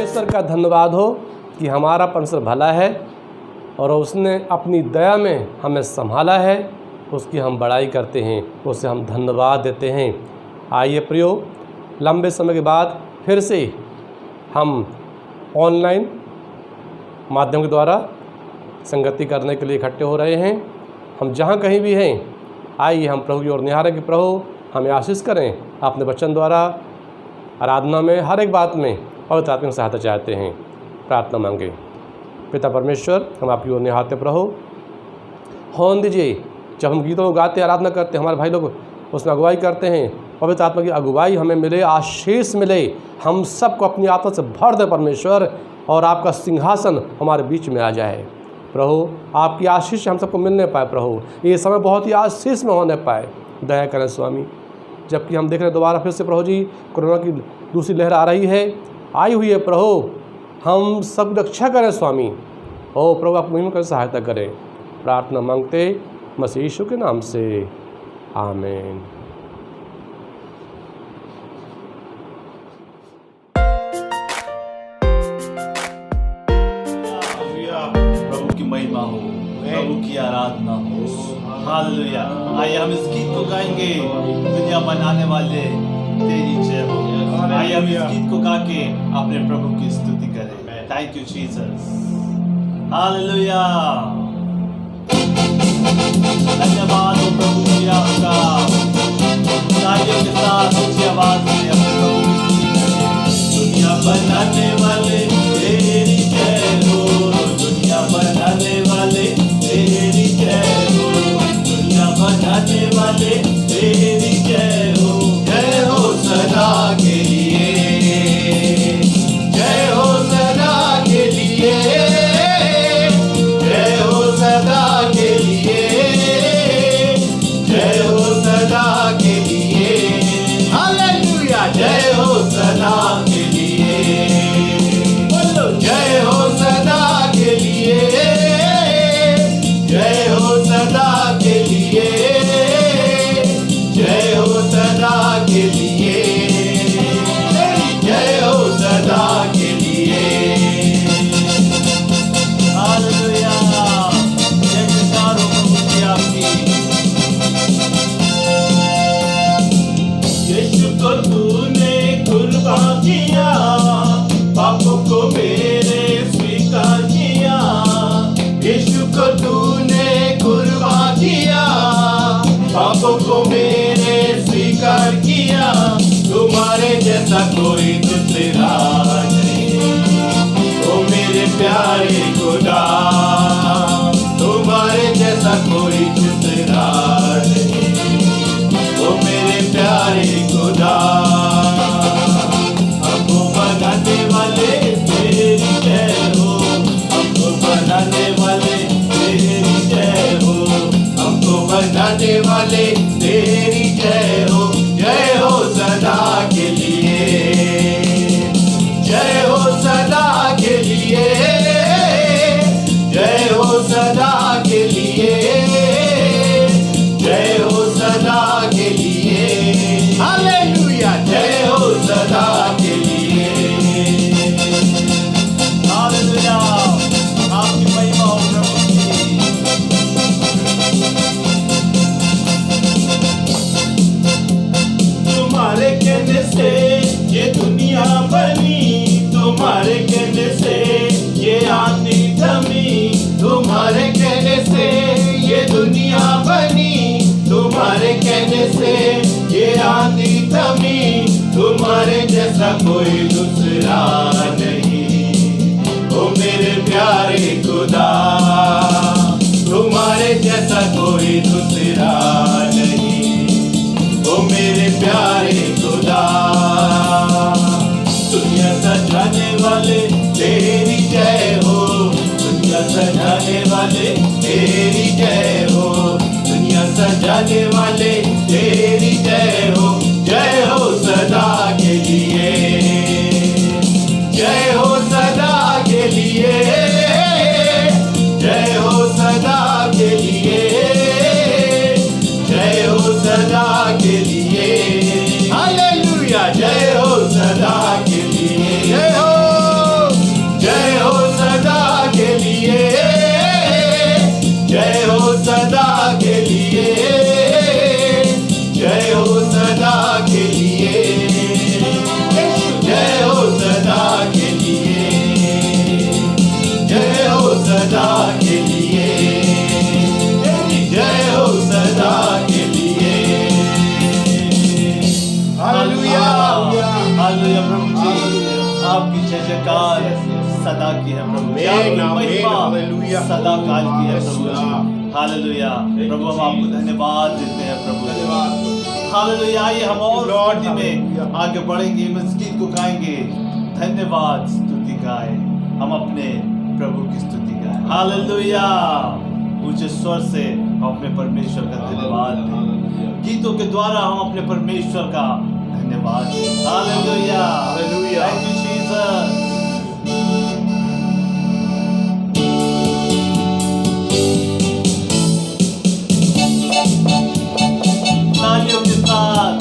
परमेश्वर का धन्यवाद हो कि हमारा परमेश्वर भला है और उसने अपनी दया में हमें संभाला है। उसकी हम बड़ाई करते हैं, उसे हम धन्यवाद देते हैं। आइए प्रियो, लंबे समय के बाद फिर से हम ऑनलाइन माध्यम के द्वारा संगति करने के लिए इकट्ठे हो रहे हैं। हम जहाँ कहीं भी हैं, आइए हम प्रभु की ओर निहारें कि प्रभु हमें आशीष करें। अपने वचन द्वारा आराधना में हर एक बात में पवित्र आत्मा की सहायता चाहते हैं। प्रार्थना मांगे। पिता परमेश्वर, हम आपकी ओर निहारते प्रभु, होने दीजिए जब हम गीतों को गाते आराधना करते हमारे भाई लोग उसमें अगुवाई करते हैं, पवित्र आत्मा की अगुवाई हमें मिले, आशीष मिले। हम सबको अपनी आत्मा से भर दे परमेश्वर, और आपका सिंहासन हमारे बीच में आ जाए। प्रभु आपकी आशीष हम सबको मिलने पाए। प्रभु ये समय बहुत ही आशीष में होने पाए। दया करें स्वामी। जबकि हम देख रहे हैं दोबारा फिर से प्रभु जी कोरोना की दूसरी लहर आ रही है, आई हुई है प्रभु, हम सब रक्षा करें स्वामी। ओ प्रभु आप मुहिम कर सहायता करें। प्रार्थना मांगते मसीह यीशु के नाम से, आमीन। प्रभु की महिमा हो, प्रभु की आराधना हो। हालेलुया। आइए हम इस गीत को गाएंगे, दुनिया बनाने वाले तेरी जय हो। आइए हम इस गीत को गा के अपने प्रभु की स्तुति करें। Thank you Jesus. हालेलुया। धन्यवाद हो प्रभु जी आपका। तालियों के साथ ऊंची आवाज में अपने प्रभु की स्तुति करें। दुनिया बनाने वाले तेरी जय हो, दुनिया बनाने वाले तेरी जय हो, दुनिया बनाने वाले तेरी जय हो सदा के लिए, जय हो सदा के लिए, जय हो सदा के लिए, जय हो सदा के लिए। हालेलुया। जय हो सदा के लिए, बोलो जय हो सदा के लिए, जय हो सदा के लिए, जय हो सदा के लिए, जय हो सदा के लिए। हालेलुया। जयकार हो प्रभु की आपकी। यीशु को तूने कुर्बान किया, पापों को मेरे स्वीकार किया। यीशु को तूने कुर्बान किया, पापों को मेरे स्वीकार किया। तुम्हारे जैसा कोई दूसरा नहीं, ओ मेरे प्यारे खुदा, तुम्हारे जैसा कोई दूसरा नहीं, ओ मेरे प्यारे खुदा। हमको बनाने वाले तेरी जय हो, हमको बनाने वाले तेरी जय हो, हमको बनाने वाले तेरी जय हो। जय हो सदा के लिए, जय हो सदा के लिए, जय हो सदा के लिए, जय हो सदा के लिए। हालेलुया। जय हो सदा के लिए। हालेलुया। आपकी महिमा हो प्रभु की। तुम्हारे कहने से ये दुनिया बनी, तुम्हारे कहने से ये आंधी थमी, तुम्हारे कहने से ये दुनिया बनी, तुम्हारे कहने से ये आंधी थमी। तुम्हारे जैसा कोई दूसरा नहीं, ओ मेरे प्यारे खुदा, तुम्हारे जैसा कोई दूसरा नहीं, ओ मेरे प्यारे खुदा। दुनिया सजाने वाले तेरी जय हो, दुनिया सजाने वाले तेरी जय हो, दुनिया सजाने वाले तेरी जय हो। जय हो सदा के लिए, जय हो सदा के लिए, जय हो सदा के लिए, जय हो सदा के लिए। हालेलुया। जय हो सदा के लिए, जय हो सदा के लिए, यीशु जय हो सदा के लिए, जय हो सदा के लिए, जय हो सदा के लिए। हालेलुया, हालेलुया प्रभु जी, आपकी जय जयकार सदा की है प्रभु जी, आपकी महिमा सदा काल की है प्रभु जी। हालेलुया प्रभु, हम आपको धन्यवाद देते हैं प्रभु, धन्यवाद। हालेलुया, आइए हम और स्तुति में आगे बढ़ेंगे, इस गीत को गाएंगे, धन्यवाद स्तुति गाए, हम अपने प्रभु की स्तुति गाए। हालेलुया, ऊंचे स्वर से हम अपने परमेश्वर का धन्यवाद दें, गीतों के द्वारा हम अपने परमेश्वर का धन्यवाद दें। Hallelujah, hallelujah, thank you Jesus. तालियों के साथ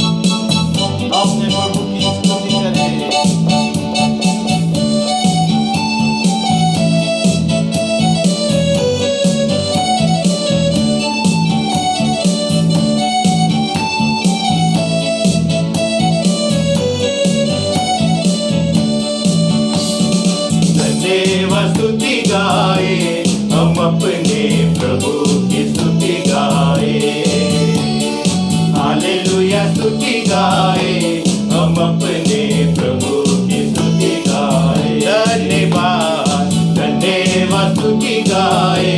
अपने प्रभु की स्तुति करें। धन्यवाद स्तुति गाए, हम अपने प्रभु की स्तुति गाए। हालेलुया स्तुति गाए, हम अपने प्रभु की स्तुति गाए। धन्यवाद, धन्यवाद स्तुति गाए,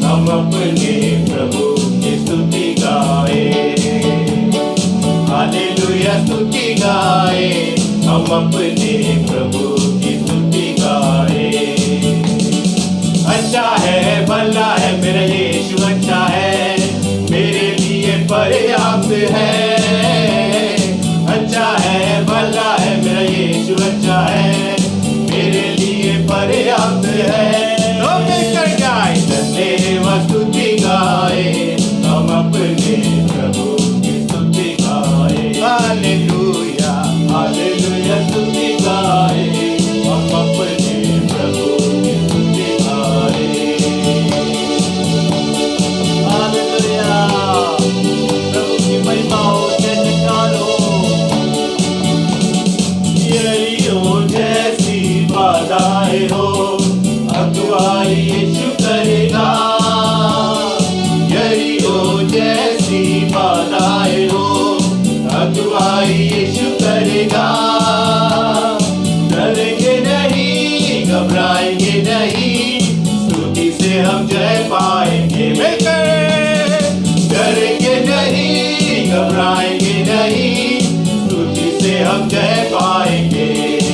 हम अपने प्रभु की स्तुति गाए। हालेलुया स्तुति गाए, हम अपने प्रभु की स्तुति गाए। अच्छा है, भला है, मेरा यीशु अच्छा है, मेरे लिए पर्याप्त है। अच्छा है, भला है, मेरा यीशु अच्छा है, मेरे लिए पर्याप्त है। तो मिलकर गाए, धन्यवाद स्तुति गाए, हम अपने प्रभु की स्तुति गाए। हालेलुया, हालेलुया स्तुति गाए, हम अपने प्रभु की स्तुति गाए। हालेलुया, प्रभु की महिमा हो, जय जयकार हो। यरीहो जैसी बाधाएं हो, अगुवाई यीशु करेगा। यरीहो जैसी बाधाएं हो, अगुवाई यीशु करेगा। डरेंगे नहीं, घबराएंगे नहीं, स्तुति से हम जय पाएंगे। मिलकर डरेंगे नहीं, घबराएंगे नहीं, स्तुति से हम जय पाएंगे।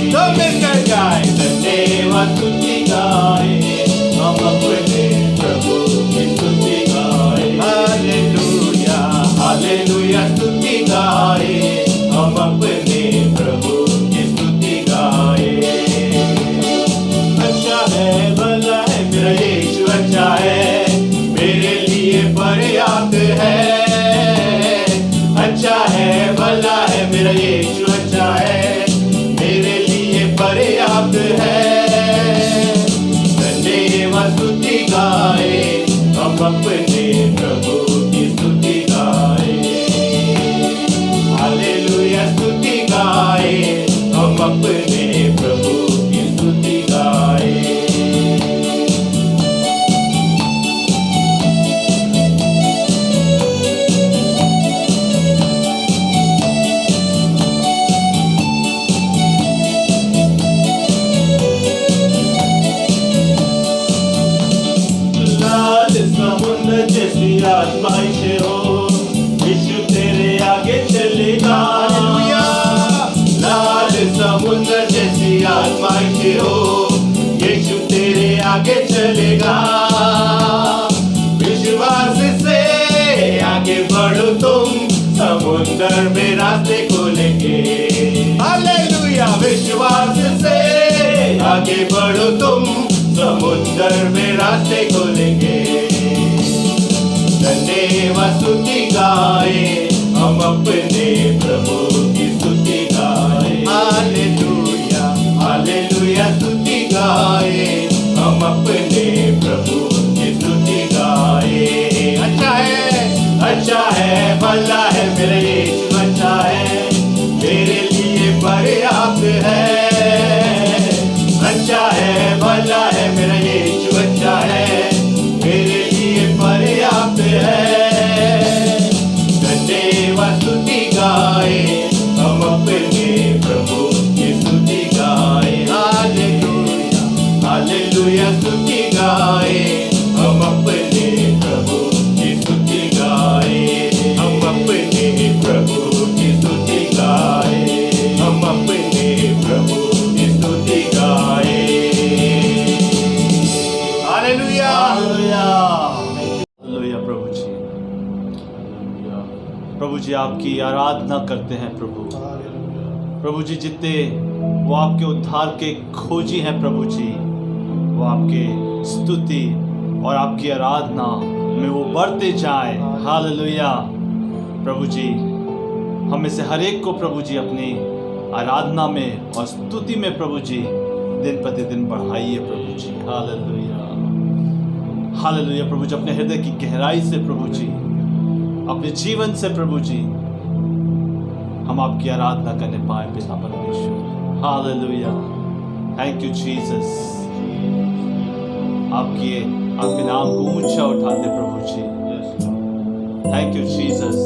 तो मिलकर गाए, धन्यवाद स्तुति गाए, हम अपने प्रभु की स्तुति गाए। हालेलुया, हालेलुया स्तुति गाए, हम अपने प्रभु की स्तुति गाए। अच्छा है, भला है, मेरा यीशु अच्छा है, मेरे लिए पर्याप्त है। अच्छा है, भला है, मेरा यीशु अच्छा है, मेरे लिए पर्याप्त है। धन्यवाद स्तुति गाए, हम अपने प्रभु की स्तुति गाए। हालेलुया स्तुति गाए, हम अपने प्रभु की स्तुति गाए। लाल समुद्र जैसी आजमाइशें हो, यीशु तेरे आगे चलेगा। लाल समुद्र जैसी आजमाइशें हो, यीशु तेरे आगे चलेगा। विश्वास से आगे बढ़ो तुम, समुद्र में रास्ते खोलेंगे। हालेलुया, विश्वास से आगे बढ़ो तुम, समुद्र में रास्ते खोलेंगे। धन्यवाद स्तुति गाए, हम अपने प्रभु की स्तुति गाए। हालेलुया, हालेलुया स्तुति गाए, हम अपने प्रभु की स्तुति गाए। अच्छा है, भला है, मेरा यीशु अच्छा है, आपकी आराधना करते हैं प्रभु। प्रभु जी जितने वो आपके उद्धार के खोजी हैं प्रभु जी, वो आपके स्तुति और आपकी आराधना में वो बढ़ते जाएं। हालेलुया। प्रभु जी हमें से हर एक को प्रभु जी अपनी आराधना में और स्तुति में प्रभु जी दिन प्रतिदिन बढ़ाइए प्रभु जी। Hallelujah hallelujah. प्रभु जी अपने हृदय की गहराई से प्रभु जी, अपने जीवन से प्रभु जी हम आपकी आराधना करने पाए पिता परमेश्वर। हालेलुया। Thank you Jesus. आपके नाम को ऊंचा उठाते प्रभु जी। Thank you Jesus.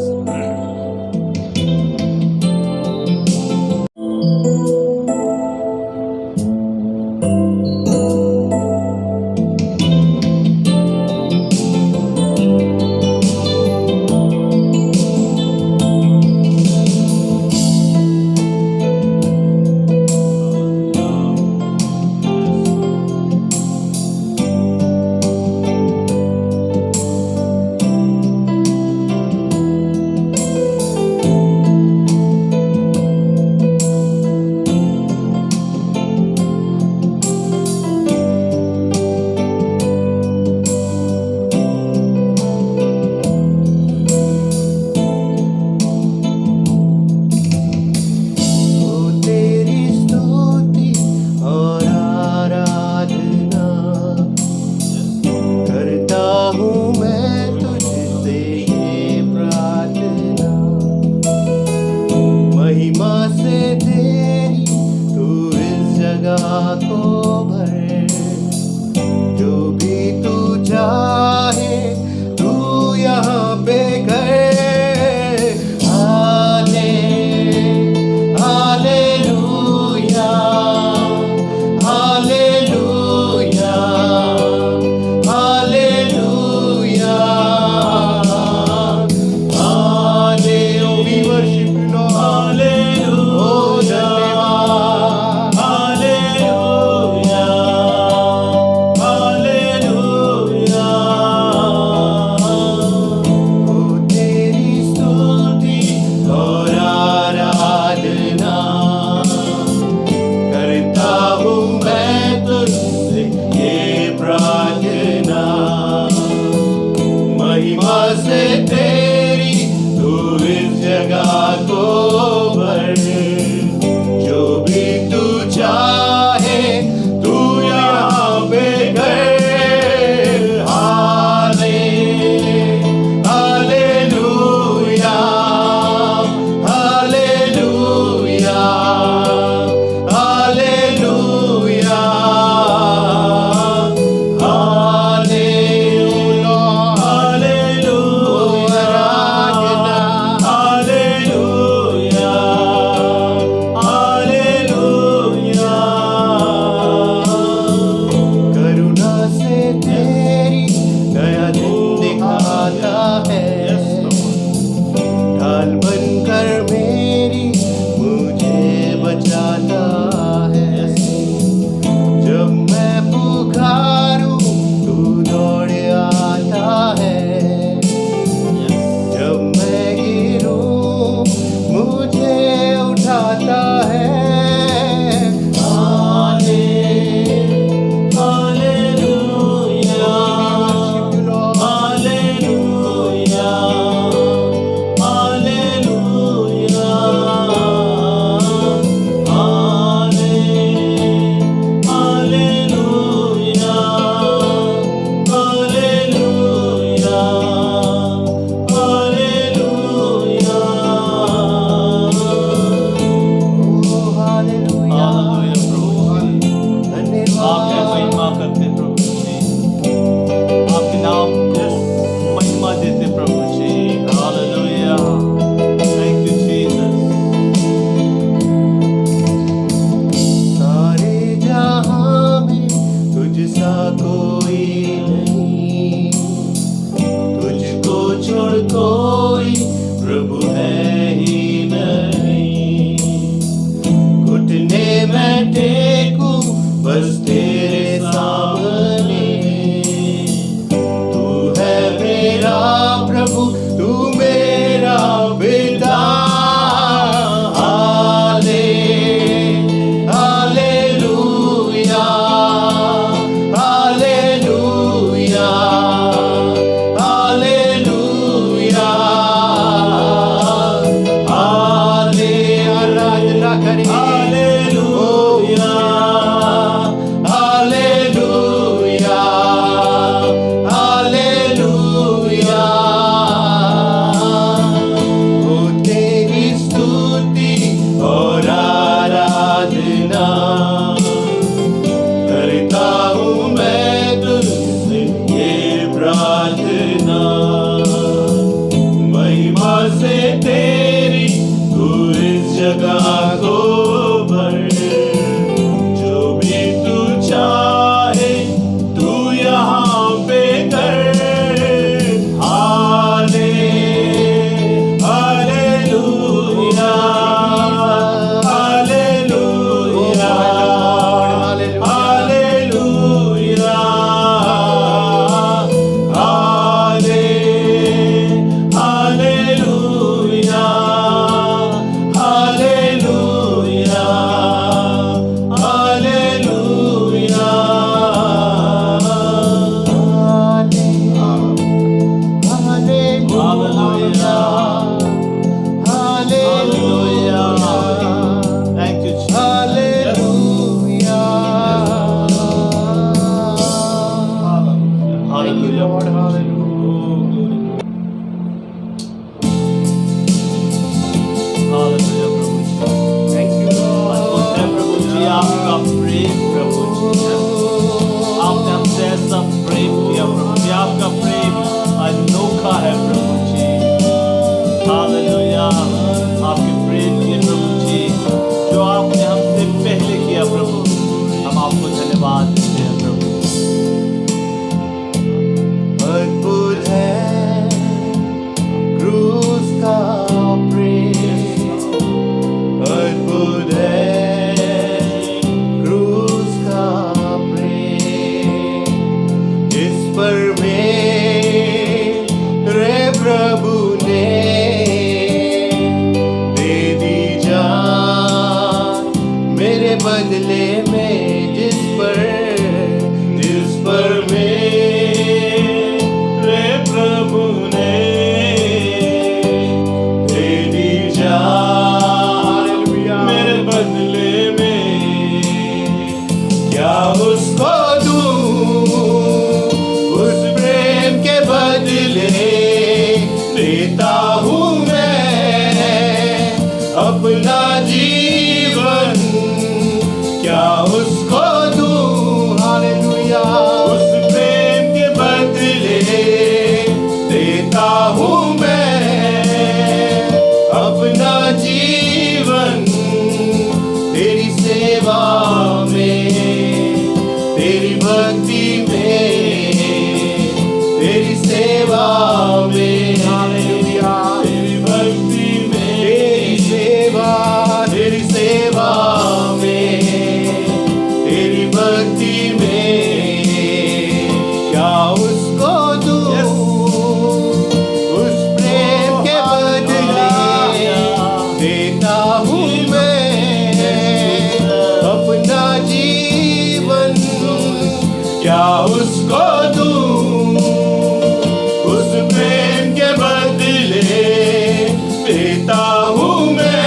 प्रभु तू मेरा पिता जगह को भर, जो भी तू चाहे तू यहाँ पे कर। हाले हालेलुया हालेलुया हालेलुया हाले hallelujah hallelujah hallelujah. Thank you, Jesus. Hallelujah. Lord, hallelujah. Hallelujah, प्रभु जी। Thank you, Lord. बोलते हैं प्रभु जी आपका प्रेम, प्रभु जी आपने हमसे ऐसा प्रेम किया प्रभु जी, आपका प्रेम अनोखा है प्रभु जी। हालेलुया, आपके प्रेम के प्रभु जी जो आपने हमसे पहले किया प्रभु, हम आपको धन्यवाद देते हैं प्रभु। अद्भुत है क्रूस का प्रेम, अद्भुत है क्रूस का प्रेम, जिस पर मेरे प्रभु ने दे दी जान मेरे बदले में, जिस पर मेरे प्रभु ने दे दी जान मेरे बदले में, क्या उसको दूं उस प्रेम के बदले, देता हूँ मैं अपना जीवन, क्या उसको दूं हालेलुया उस प्रेम के बदले, देता हूँ मैं अपना जीवन, तेरी सेवा में, तेरी भक्ति में, तेरी सेवा में हालेलुया, तेरी भक्ति में, तेरी सेवा में, तेरी भक्ति में, क्या उसको दूं उस प्रेम के बदले, देता हूँ मैं अपना जीवन, क्या उसको दूं उस प्रेम के बदले, देता हूँ मैं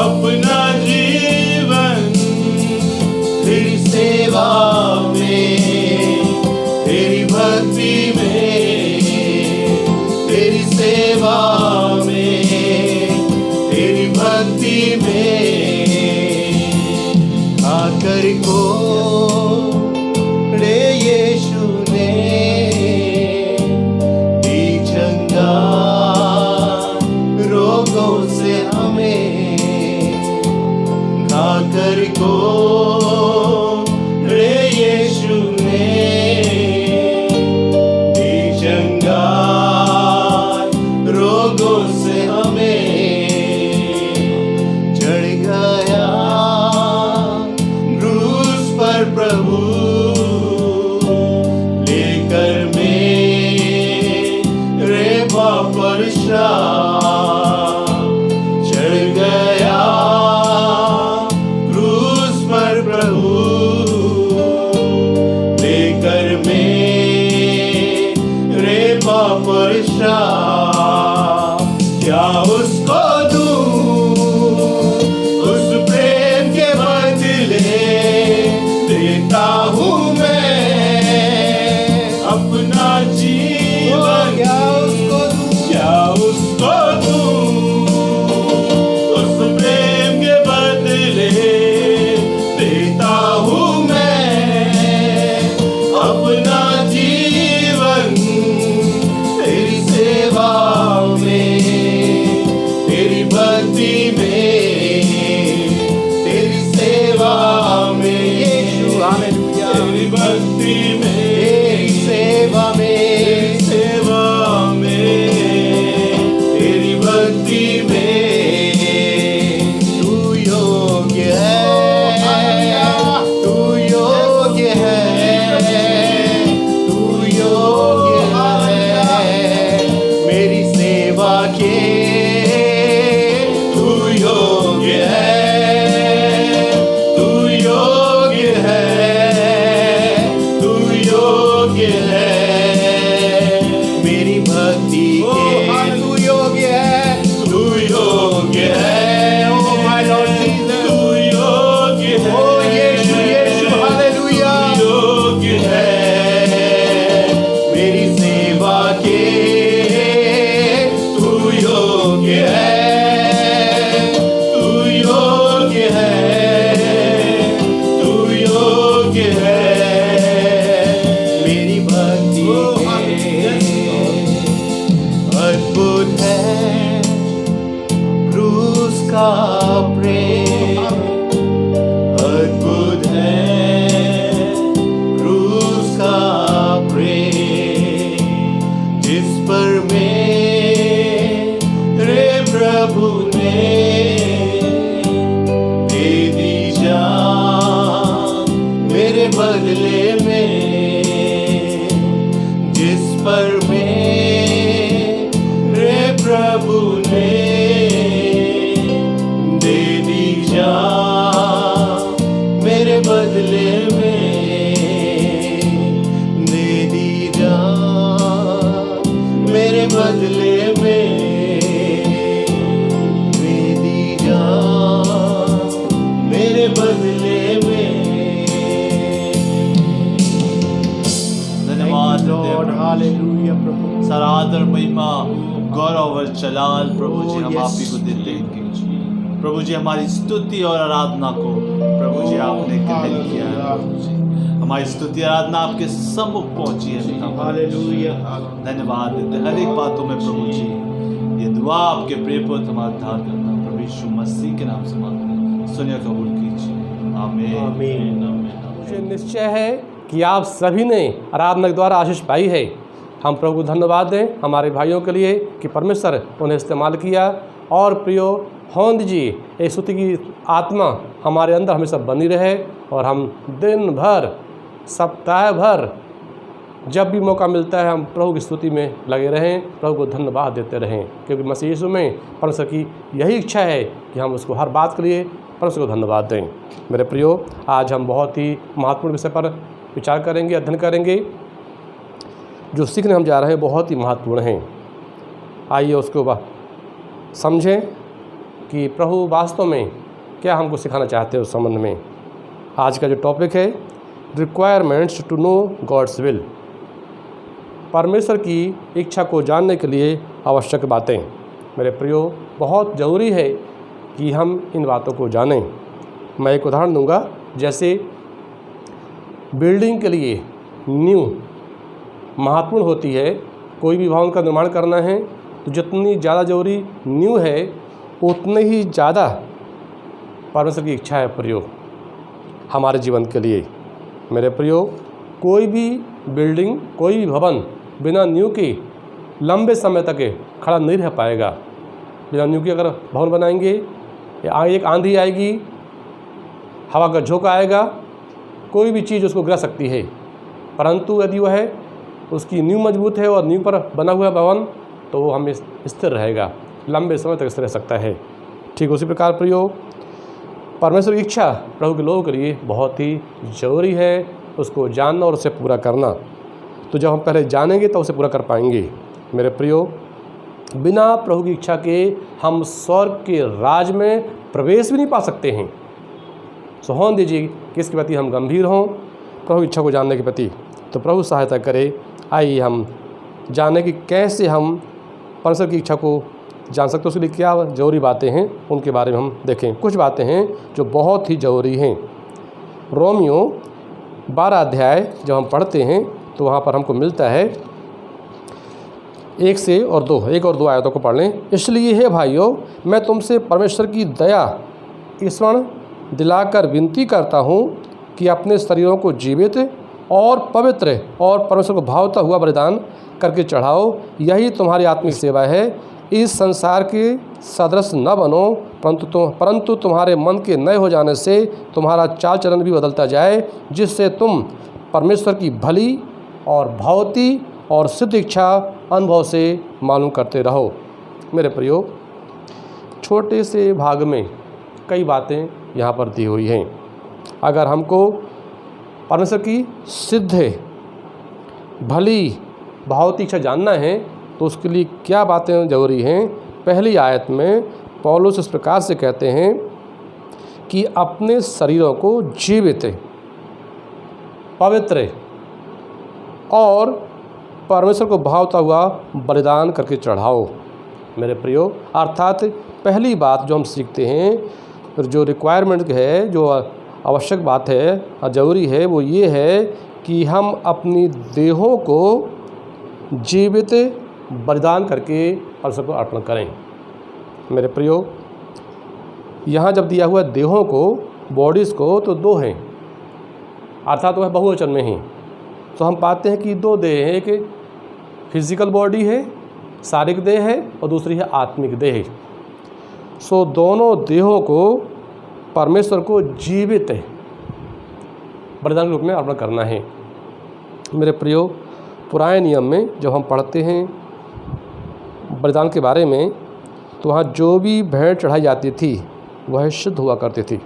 अपना जीवन, तेरी सेवा में, तेरी भक्ति में, तेरी सेवा में, तेरी भक्ति में, आकर को रे यीशु ने दी चंगा रोगों से हमें, खाकर को रे यीशु ने दी चंगा रोगों से हमें, चढ़ गया क्रूस पर प्रभु, लेकर मेरे पर श्राप, चढ़ गया क्रूस पर प्रभु, लेकर मेरे पर श्राप, क्या उसको दूं उस प्रेम के बदले, देता हूँ मैं अपना जीवन, क्या उसको दूं उस प्रेम अद्भुत है, क्रूस का प्रेम जिस पर मेरे प्रभु ने दे दी जान मेरे बदले में, जिस पर मेरे प्रभु ने दे दी जान मेरे बदले में, दे दी जान मेरे बदले में, दे दी जान मेरे बदले में। धन्यवाद लॉर्ड, हालेलुया प्रभु। सारा आदर महिमा गौरव और जलाल प्रभु जी हम आप ही को देते हैं। प्रभु जी हमारी स्तुति और आराधना को प्रभु जी आपने ग्रहण किया है। प्रभु जी हमारी स्तुति आराधना आपके सम्मुख पहुंची है। हालेलुया। धन्यवाद देते हर एक बातों में प्रभु जी ये दुआ आपके प्रिय पुत्र हमारा उद्धार करना प्रभु यीशु मसीह के नाम से मांगते हैं, सुनिए कबूल कीजिए। आमीन आमीन। मुझे निश्चय है कि आप सभी ने आराधना के द्वारा आशीष पाई है। हम प्रभु को धन्यवाद दें हमारे भाइयों के लिए कि परमेश्वर उन्हें इस्तेमाल किया। और प्रियो होंद जी, ये स्तुति की आत्मा हमारे अंदर हमेशा बनी रहे और हम दिन भर सप्ताह भर जब भी मौका मिलता है हम प्रभु की स्तुति में लगे रहें, प्रभु को धन्यवाद देते रहें, क्योंकि मसीह यीशु में परमेश्वर की यही इच्छा है कि हम उसको हर बात के लिए परमेश्वर को धन्यवाद दें। मेरे प्रियो, आज हम बहुत ही महत्वपूर्ण विषय पर विचार करेंगे, अध्ययन करेंगे। जो सीखने हम जा रहे हैं बहुत ही महत्वपूर्ण हैं। आइए उसको समझें कि प्रभु वास्तव में क्या हमको सिखाना चाहते हैं उस संबंध में। आज का जो टॉपिक है requirements to know God's will, परमेश्वर की इच्छा को जानने के लिए आवश्यक बातें। मेरे प्रियो, बहुत ज़रूरी है कि हम इन बातों को जानें। मैं एक उदाहरण दूंगा। जैसे बिल्डिंग के लिए नींव महत्वपूर्ण होती है। कोई भी भवन का निर्माण करना है तो जितनी ज़्यादा ज़रूरी नींव है उतनी ही ज़्यादा परमेश्वर की इच्छा है प्रियो हमारे जीवन के लिए। मेरे प्रियो, कोई भी बिल्डिंग, कोई भी भवन बिना नींव के लंबे समय तक खड़ा नहीं रह पाएगा। बिना नींव के अगर भवन बनाएंगे, एक आंधी आएगी, हवा का झोंका आएगा, कोई भी चीज़ उसको गिरा सकती है। परंतु यदि वह है उसकी नींव मजबूत है और नींव पर बना हुआ भवन, तो वो हमें स्थिर रहेगा, लंबे समय तक स्थिर रह सकता है। ठीक उसी प्रकार प्रियो, परमेश्वर की इच्छा प्रभु के लोगों के लिए बहुत ही ज़रूरी है, उसको जानना और उसे पूरा करना। तो जब हम पहले जानेंगे तो उसे पूरा कर पाएंगे। मेरे प्रियो, बिना प्रभु की इच्छा के हम स्वर्ग के राज में प्रवेश भी नहीं पा सकते हैं। सो होने दीजिए कि इसके प्रति हम गंभीर हों, प्रभु की इच्छा को जानने के प्रति। तो प्रभु सहायता करे। आइए हम जाने कि कैसे हम परमेश्वर की इच्छा को जान सकते हैं, उसके लिए क्या ज़रूरी बातें हैं उनके बारे में हम देखें। कुछ बातें हैं जो बहुत ही ज़रूरी हैं। रोमियो 12 अध्याय जब हम पढ़ते हैं तो वहाँ पर हमको मिलता है 1 और 2 आयतों को पढ़ लें। इसलिए हे भाइयों, मैं तुमसे परमेश्वर की दया स्मरण दिलाकर विनती करता हूँ कि अपने शरीरों को जीवित और पवित्र और परमेश्वर को भावता हुआ बलिदान करके चढ़ाओ, यही तुम्हारी आत्मिक सेवा है। इस संसार के सदृश न बनो, परंतु तुम्हारे मन के नए हो जाने से तुम्हारा चाल चलन भी बदलता जाए, जिससे तुम परमेश्वर की भली और भावती और सिद्ध इच्छा अनुभव से मालूम करते रहो। मेरे प्रियो, छोटे से भाग में कई बातें यहाँ पर दी हुई हैं। अगर हमको परमेश्वर की सिद्ध भली भावती इच्छा जानना है तो उसके लिए क्या बातें ज़रूरी हैं। पहली आयत में पौलुस इस प्रकार से कहते हैं कि अपने शरीरों को जीवित, पवित्र और परमेश्वर को भावता हुआ बलिदान करके चढ़ाओ। मेरे प्रियो, अर्थात पहली बात जो हम सीखते हैं, जो रिक्वायरमेंट है, जो आवश्यक बात है, ज़रूरी है, वो ये है कि हम अपनी देहों को जीवित बलिदान करके परमेश्वर को अर्पण करें। मेरे प्रियो, यहाँ जब दिया हुआ देहों को, बॉडीज़ को, तो दो हैं, अर्थात वह बहुवचन में हैं। तो हम पाते हैं कि दो देह हैं, एक फिजिकल बॉडी है, शारीरिक देह है, और दूसरी है आत्मिक देह। सो दोनों देहों को परमेश्वर को जीवित बलिदान के रूप में अर्पण करना है। मेरे प्रियो, पुराने नियम में जब हम पढ़ते हैं बलिदान के बारे में, तो वहाँ जो भी भेंट चढ़ाई जाती थी वह शुद्ध हुआ करती थी,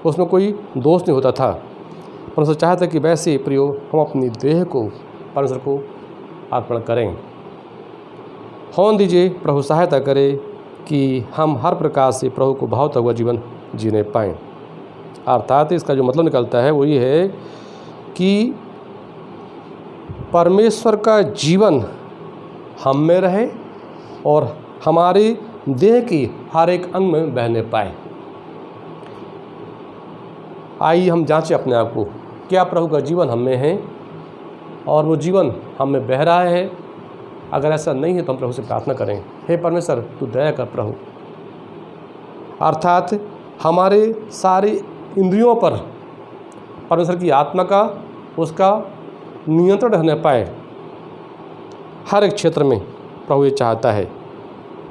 उसमें कोई दोष नहीं होता था। परमेश्वर चाहता कि वैसे ही प्रियो हम अपनी देह को परमेश्वर को अर्पण करें। होने दीजिए प्रभु सहायता करे कि हम हर प्रकार से प्रभु को भावता हुआ जीवन जीने पाएँ। अर्थात इसका जो मतलब निकलता है वो ये है कि परमेश्वर का जीवन हम में रहे और हमारे देह की हर एक अंग में बहने पाए। आइए हम जांचें अपने आप को, क्या प्रभु का जीवन हम में है और वो जीवन हम में बह रहा है? अगर ऐसा नहीं है तो हम प्रभु से प्रार्थना करें, हे परमेश्वर तू दया कर प्रभु। अर्थात हमारे सारे इंद्रियों पर परमेश्वर की आत्मा का, उसका नियंत्रण रहने पाए हर एक क्षेत्र में। प्रभु ये चाहता है,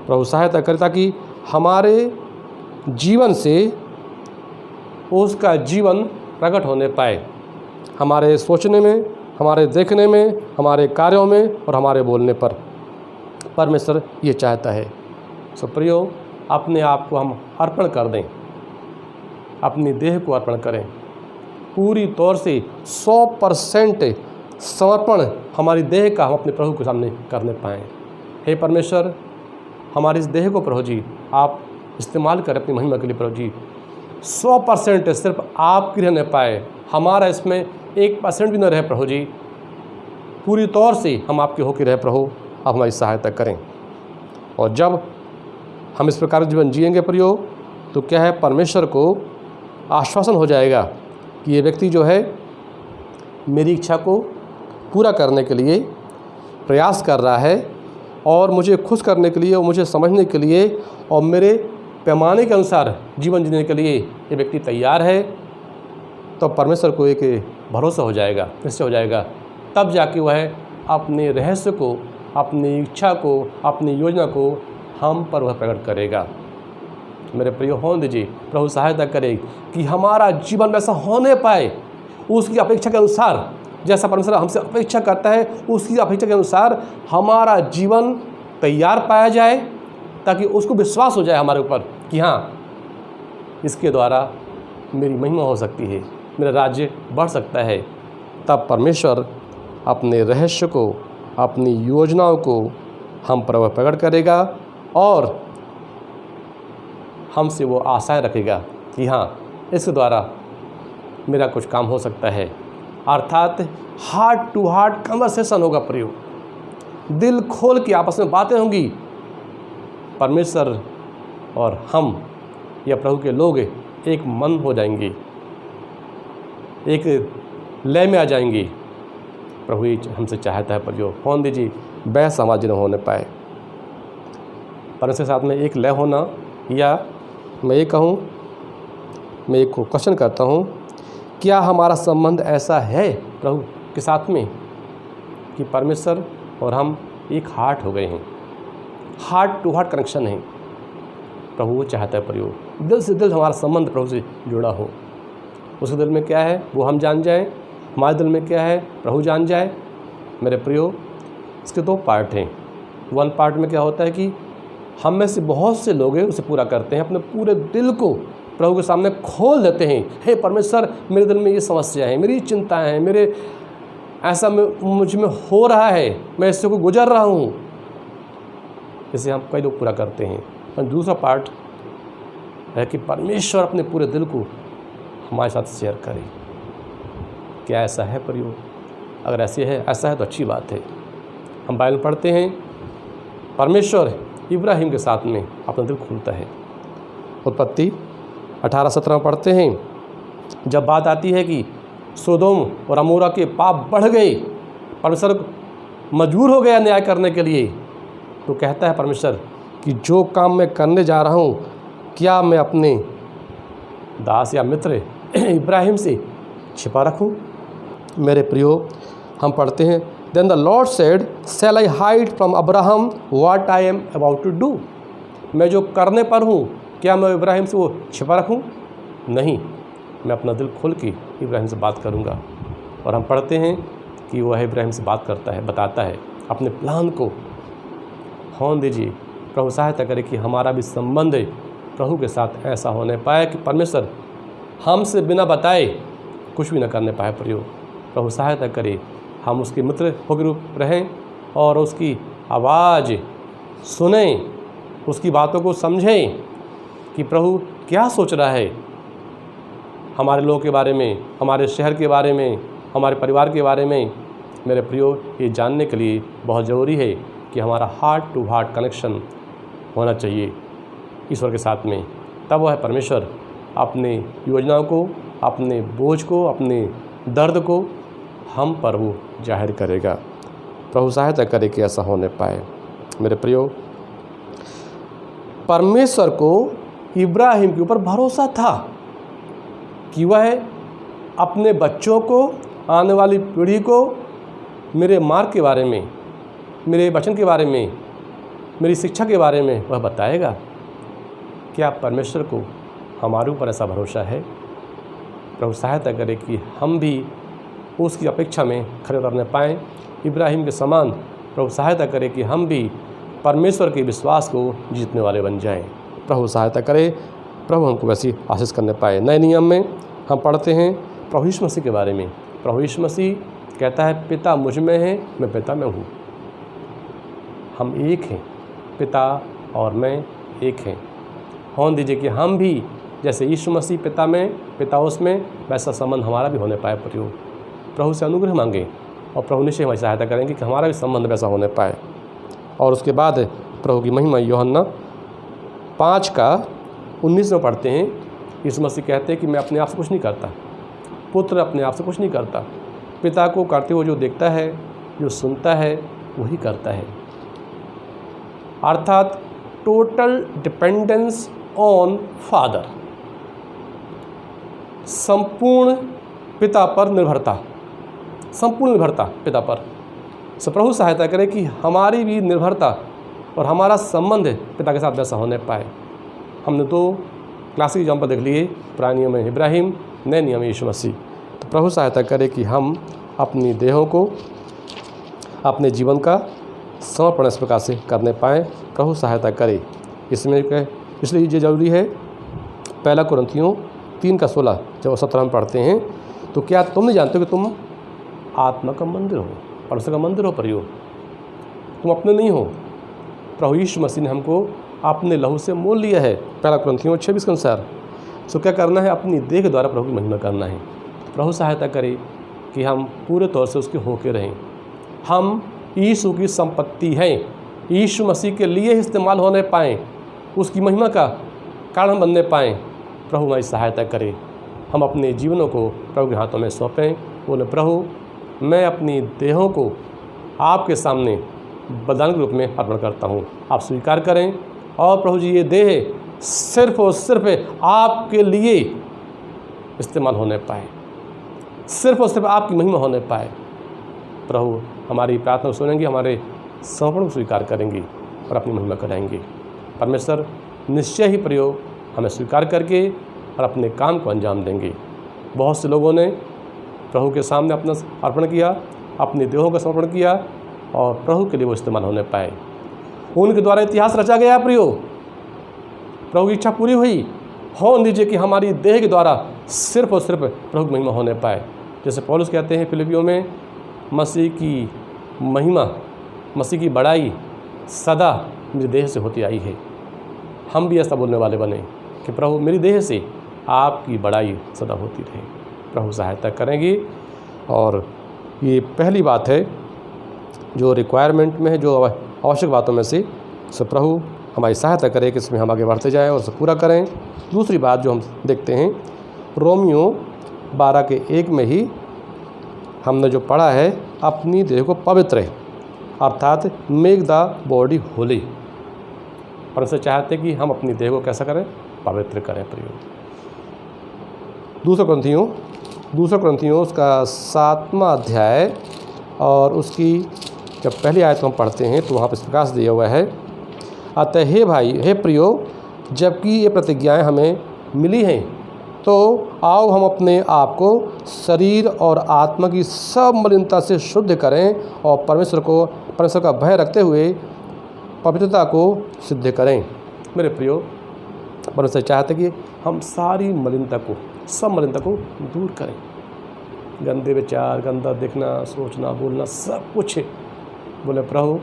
प्रभु सहायता करे ताकि हमारे जीवन से उसका जीवन प्रकट होने पाए, हमारे सोचने में, हमारे देखने में, हमारे कार्यों में और हमारे बोलने पर। परमेश्वर ये चाहता है। सो प्रियो, अपने आप को हम अर्पण कर दें, अपनी देह को अर्पण करें, पूरी तौर से 100% समर्पण हमारी देह का हम अपने प्रभु के सामने करने पाएँ। हे परमेश्वर, हमारी इस देह को प्रभु जी आप इस्तेमाल करें अपनी महिमा के लिए प्रभु जी। 100% सिर्फ आपकी रहने पाए, हमारा इसमें 1% भी न रहे प्रभु जी। पूरी तौर से हम आपके होकर रहे प्रभु, आप हमारी सहायता करें। और जब हम इस प्रकार जीवन जिएंगे प्रियो, तो क्या है, परमेश्वर को आश्वासन हो जाएगा कि ये व्यक्ति जो है मेरी इच्छा को पूरा करने के लिए प्रयास कर रहा है और मुझे खुश करने के लिए और मुझे समझने के लिए और मेरे पैमाने के अनुसार जीवन जीने के लिए ये व्यक्ति तैयार है। तो परमेश्वर को एक भरोसा हो जाएगा, निश्चय हो जाएगा। तब जाके वह अपने रहस्य को, अपनी इच्छा को, अपनी योजना को हम पर वह प्रकट करेगा। मेरे प्रिय, होने दीजिए प्रभु सहायता करे कि हमारा जीवन वैसा होने पाए, उसकी अपेक्षा के अनुसार, जैसा परमेश्वर हमसे अपेक्षा करता है उसकी अपेक्षा के अनुसार हमारा जीवन तैयार पाया जाए, ताकि उसको विश्वास हो जाए हमारे ऊपर कि हाँ, इसके द्वारा मेरी महिमा हो सकती है, मेरा राज्य बढ़ सकता है। तब परमेश्वर अपने रहस्य को, अपनी योजनाओं को हम पर वह प्रकट करेगा और हमसे वो आशाएं रखेगा कि हाँ, इसके द्वारा मेरा कुछ काम हो सकता है। अर्थात हार्ट टू हार्ट कन्वर्सेशन होगा प्रियो, दिल खोल के आपस में बातें होंगी। परमेश्वर और हम या प्रभु के लोग एक मन हो जाएंगे, एक लय में आ जाएंगे। प्रभु ये हमसे चाहता है प्रियो, होने दीजिए बहस हमारे न होने पाए। परमेश्वर के साथ में एक लय होना, या मैं ये कहूँ, मैं एक क्वेश्चन करता हूँ, क्या हमारा संबंध ऐसा है प्रभु के साथ में कि परमेश्वर और हम एक हार्ट हो गए हैं, हार्ट टू हार्ट कनेक्शन है। प्रभु वो चाहता है प्रियो, दिल से दिल हमारा संबंध प्रभु से जुड़ा हो। उसके दिल में क्या है वो हम जान जाएं, हमारे दिल में क्या है प्रभु जान जाए। मेरे प्रियो, इसके दो पार्ट हैं। वन पार्ट में क्या होता है कि हम में से बहुत से लोग हैं उसे पूरा करते हैं, अपने पूरे दिल को प्रभु के सामने खोल देते हैं। हे परमेश्वर, मेरे दिल में ये समस्या है, मेरी चिंताएं हैं, मेरे ऐसा मुझ में हो रहा है, मैं इससे को गुजर रहा हूँ। इसे हम कई लोग पूरा करते हैं। और दूसरा पार्ट है कि परमेश्वर अपने पूरे दिल को हमारे साथ शेयर करे। क्या ऐसा है प्रियो? अगर ऐसा है तो अच्छी बात है। हम बाइबल पढ़ते हैं, परमेश्वर इब्राहिम के साथ में अपना दिल खोलता है। उत्पत्ति 18-17 पढ़ते हैं, जब बात आती है कि सोदोम और अमोरा के पाप बढ़ गए, परमेश्वर मजबूर हो गया न्याय करने के लिए, तो कहता है परमेश्वर कि जो काम मैं करने जा रहा हूँ क्या मैं अपने दास या मित्र इब्राहिम से छिपा रखूं? मेरे प्रियो, हम पढ़ते हैं, then the Lord said, shall I hide from Abraham what I am about to do? मैं जो करने पर हूँ, क्या मैं इब्राहिम से वो छिपा रखूँ? नहीं, मैं अपना दिल खोल के इब्राहिम से बात करूँगा। और हम पढ़ते हैं कि वह इब्राहिम से बात करता है, बताता है अपने प्लान को। होने दीजिए, प्रभु सहायता करे कि हमारा भी संबंध प्रभु के साथ ऐसा होने पाए कि परमेश्वर हमसे बिना बताए कुछ भी न करने पाए। प्रभु सहायता करे हम उसके मित्र होकर रहें और उसकी आवाज़ सुनें, उसकी बातों को समझें कि प्रभु क्या सोच रहा है हमारे लोगों के बारे में, हमारे शहर के बारे में, हमारे परिवार के बारे में। मेरे प्रियो, ये जानने के लिए बहुत ज़रूरी है कि हमारा हार्ट टू हार्ट कनेक्शन होना चाहिए ईश्वर के साथ में। तब वह परमेश्वर अपने योजनाओं को, अपने बोझ को, अपने दर्द को हम पर वो जाहिर करेगा। प्रभु सहायता करे कि ऐसा होने पाए। मेरे प्रियो, परमेश्वर को इब्राहिम के ऊपर भरोसा था कि वह अपने बच्चों को, आने वाली पीढ़ी को मेरे मार्ग के बारे में, मेरे वचन के बारे में, मेरी शिक्षा के बारे में वह बताएगा। क्या परमेश्वर को हमारे ऊपर ऐसा भरोसा है? प्रभु सहायता करे कि हम भी उसकी अपेक्षा में खड़े उतरने पाएँ इब्राहिम के समान। प्रभु सहायता करे कि हम भी परमेश्वर के विश्वास को जीतने वाले बन जाएं। प्रभु सहायता करे, प्रभु हमको वैसी आशीष करने पाए। नए नियम में हम पढ़ते हैं प्रभु यीशु मसीह के बारे में। प्रभु यीशु मसीह कहता है, पिता मुझ में है, मैं पिता में हूँ। हम एक हैं, पिता और मैं एक हैं। होने दीजिए कि हम भी जैसे यीशु मसीह पिता में, पिता उसमें, वैसा संबंध हमारा भी होने पाए। प्रभु से अनुग्रह मांगें और प्रभु निश्चय हमारी सहायता करेंगे कि हमारा भी संबंध वैसा होने पाए। और उसके बाद प्रभु की महिमा यूहन्ना 5:19 में पढ़ते हैं। यीशु मसीह कहते हैं कि मैं अपने आप से कुछ नहीं करता, पुत्र अपने आप से कुछ नहीं करता, पिता को करते हुए जो देखता है, जो सुनता है, वही करता है। अर्थात टोटल डिपेंडेंस ऑन फादर, संपूर्ण पिता पर निर्भरता, संपूर्ण निर्भरता पिता पर। सो प्रभु सहायता करे कि हमारी भी निर्भरता और हमारा संबंध पिता के साथ वैसा होने पाए। हमने तो क्लासिक एग्जाम्पल देख लिए, पुराने नियम में इब्राहिम, नए नियम में यीशु मसीह। तो प्रभु सहायता करे कि हम अपनी देहों को, अपने जीवन का समर्पण इस प्रकार से करने पाएँ। प्रभु सहायता करे। इसमें इसलिए ये ज़रूरी है, 1 कुरिन्थियों 3:16 जब 17 में पढ़ते हैं, तो क्या तुम नहीं जानते हो कि तुम आत्मा का मंदिर हो, परमेश्वर का मंदिर हो? तुम अपने नहीं हो, प्रभु यीशु मसीह ने हमको अपने लहू से मोल लिया है। 1 कुरिन्थियों 26 के अनुसार। सो क्या करना है? अपनी देह के द्वारा प्रभु की महिमा करना है। प्रभु सहायता करे कि हम पूरे तौर से उसके होके रहें। हम यीशु की संपत्ति हैं, यीशु मसीह के लिए इस्तेमाल होने पाएँ, उसकी महिमा का कारण बनने पाएँ। प्रभु हमारी सहायता करे, हम अपने जीवनों को प्रभु के हाथों में सौंपें। बोले, प्रभु मैं अपनी देहों को आपके सामने बलिदान के रूप में अर्पण करता हूँ, आप स्वीकार करें। और प्रभु जी, ये देह सिर्फ और सिर्फ आपके लिए इस्तेमाल होने पाए, सिर्फ और सिर्फ आपकी महिमा होने पाए। प्रभु हमारी प्रार्थना को सुनेंगे, हमारे समर्पण को स्वीकार करेंगे और अपनी महिमा कराएंगे। परमेश्वर निश्चय ही प्रयोग हमें स्वीकार करके और अपने काम को अंजाम देंगे। बहुत से लोगों ने प्रभु के सामने अपना अर्पण किया, अपनी देहों का समर्पण किया और प्रभु के लिए वो इस्तेमाल होने पाए। उनके द्वारा इतिहास रचा गया। प्रियो, प्रभु की इच्छा पूरी हुई। होने दीजिए कि हमारी देह के द्वारा सिर्फ और सिर्फ प्रभु की महिमा होने पाए। जैसे पौलुस कहते हैं फिलिपियों में, मसीह की महिमा, मसीह की बड़ाई सदा मेरी देह से होती आई है। हम भी ऐसा बोलने वाले बने कि प्रभु मेरी देह से आपकी बड़ाई सदा होती रहे। प्रभु सहायता करेंगे। और ये पहली बात है जो रिक्वायरमेंट में है, जो आवश्यक बातों में से। सो प्रभु हमारी सहायता करें कि इसमें हम आगे बढ़ते जाएं और उसे पूरा करें। दूसरी बात जो हम देखते हैं, रोमियो 12:1 में ही हमने जो पढ़ा है, अपनी देह को पवित्र, अर्थात मेक द बॉडी होली। परमेश्वर चाहते कि हम अपनी देह को कैसा करें? पवित्र करें प्रियो। दूसरा क्रंथियों उसका 7वां अध्याय और उसकी जब पहली आयत को हम पढ़ते हैं तो वहाँ पर प्रकाश दिया हुआ है, अतः हे भाई हे प्रियो, जबकि ये प्रतिज्ञाएं हमें मिली हैं तो आओ हम अपने आप को शरीर और आत्मा की सब मलिनता से शुद्ध करें और परमेश्वर का भय रखते हुए पवित्रता को सिद्ध करें। मेरे प्रियो, परमेश्वर चाहते कि हम सारी मलिनता को, सब मलिनता को दूर करें। गंदे विचार, गंदा देखना, सोचना, बोलना, सब कुछ बोले प्रभु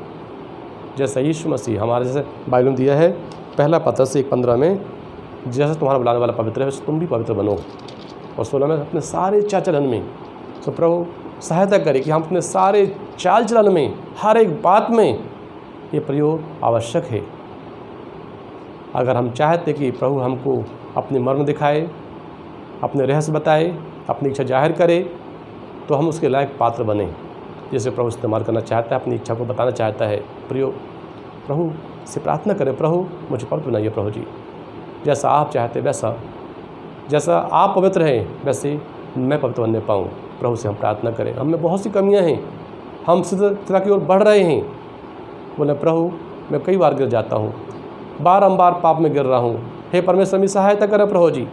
जैसा यीशु मसीह हमारे जैसे बाइबल में दिया है, पहला पत्रस 1:15 में, जैसा तुम्हारा बुलाने वाला पवित्र है वैसे तुम भी पवित्र बनो। और 16 में अपने सारे चाल चलन में, तो प्रभु सहायता करे कि हम अपने सारे चाल चलन में, हर एक बात में ये प्रयोग आवश्यक है। अगर हम चाहते कि प्रभु हमको अपनी मर्म दिखाए, अपने रहस्य बताए, अपनी इच्छा जाहिर करे, तो हम उसके लायक पात्र बने जिसे प्रभु इस्तेमाल करना चाहता है, अपनी इच्छा को बताना चाहता है। प्रभु से प्रार्थना करें, प्रभु मुझे पवित्र बनाइए प्रभु जी, जैसा आप चाहते वैसा, जैसा आप पवित्र हैं वैसे मैं पवित्र बनने पाऊँ। प्रभु से हम प्रार्थना करें। हम में बहुत सी कमियां हैं, हम सिद्धता की ओर बढ़ रहे हैं। बोले प्रभु मैं कई बार गिर जाता हूँ, बारंबार पाप में गिर रहा हूँ। हे परमेश्वर मेरी सहायता करें प्रभु जी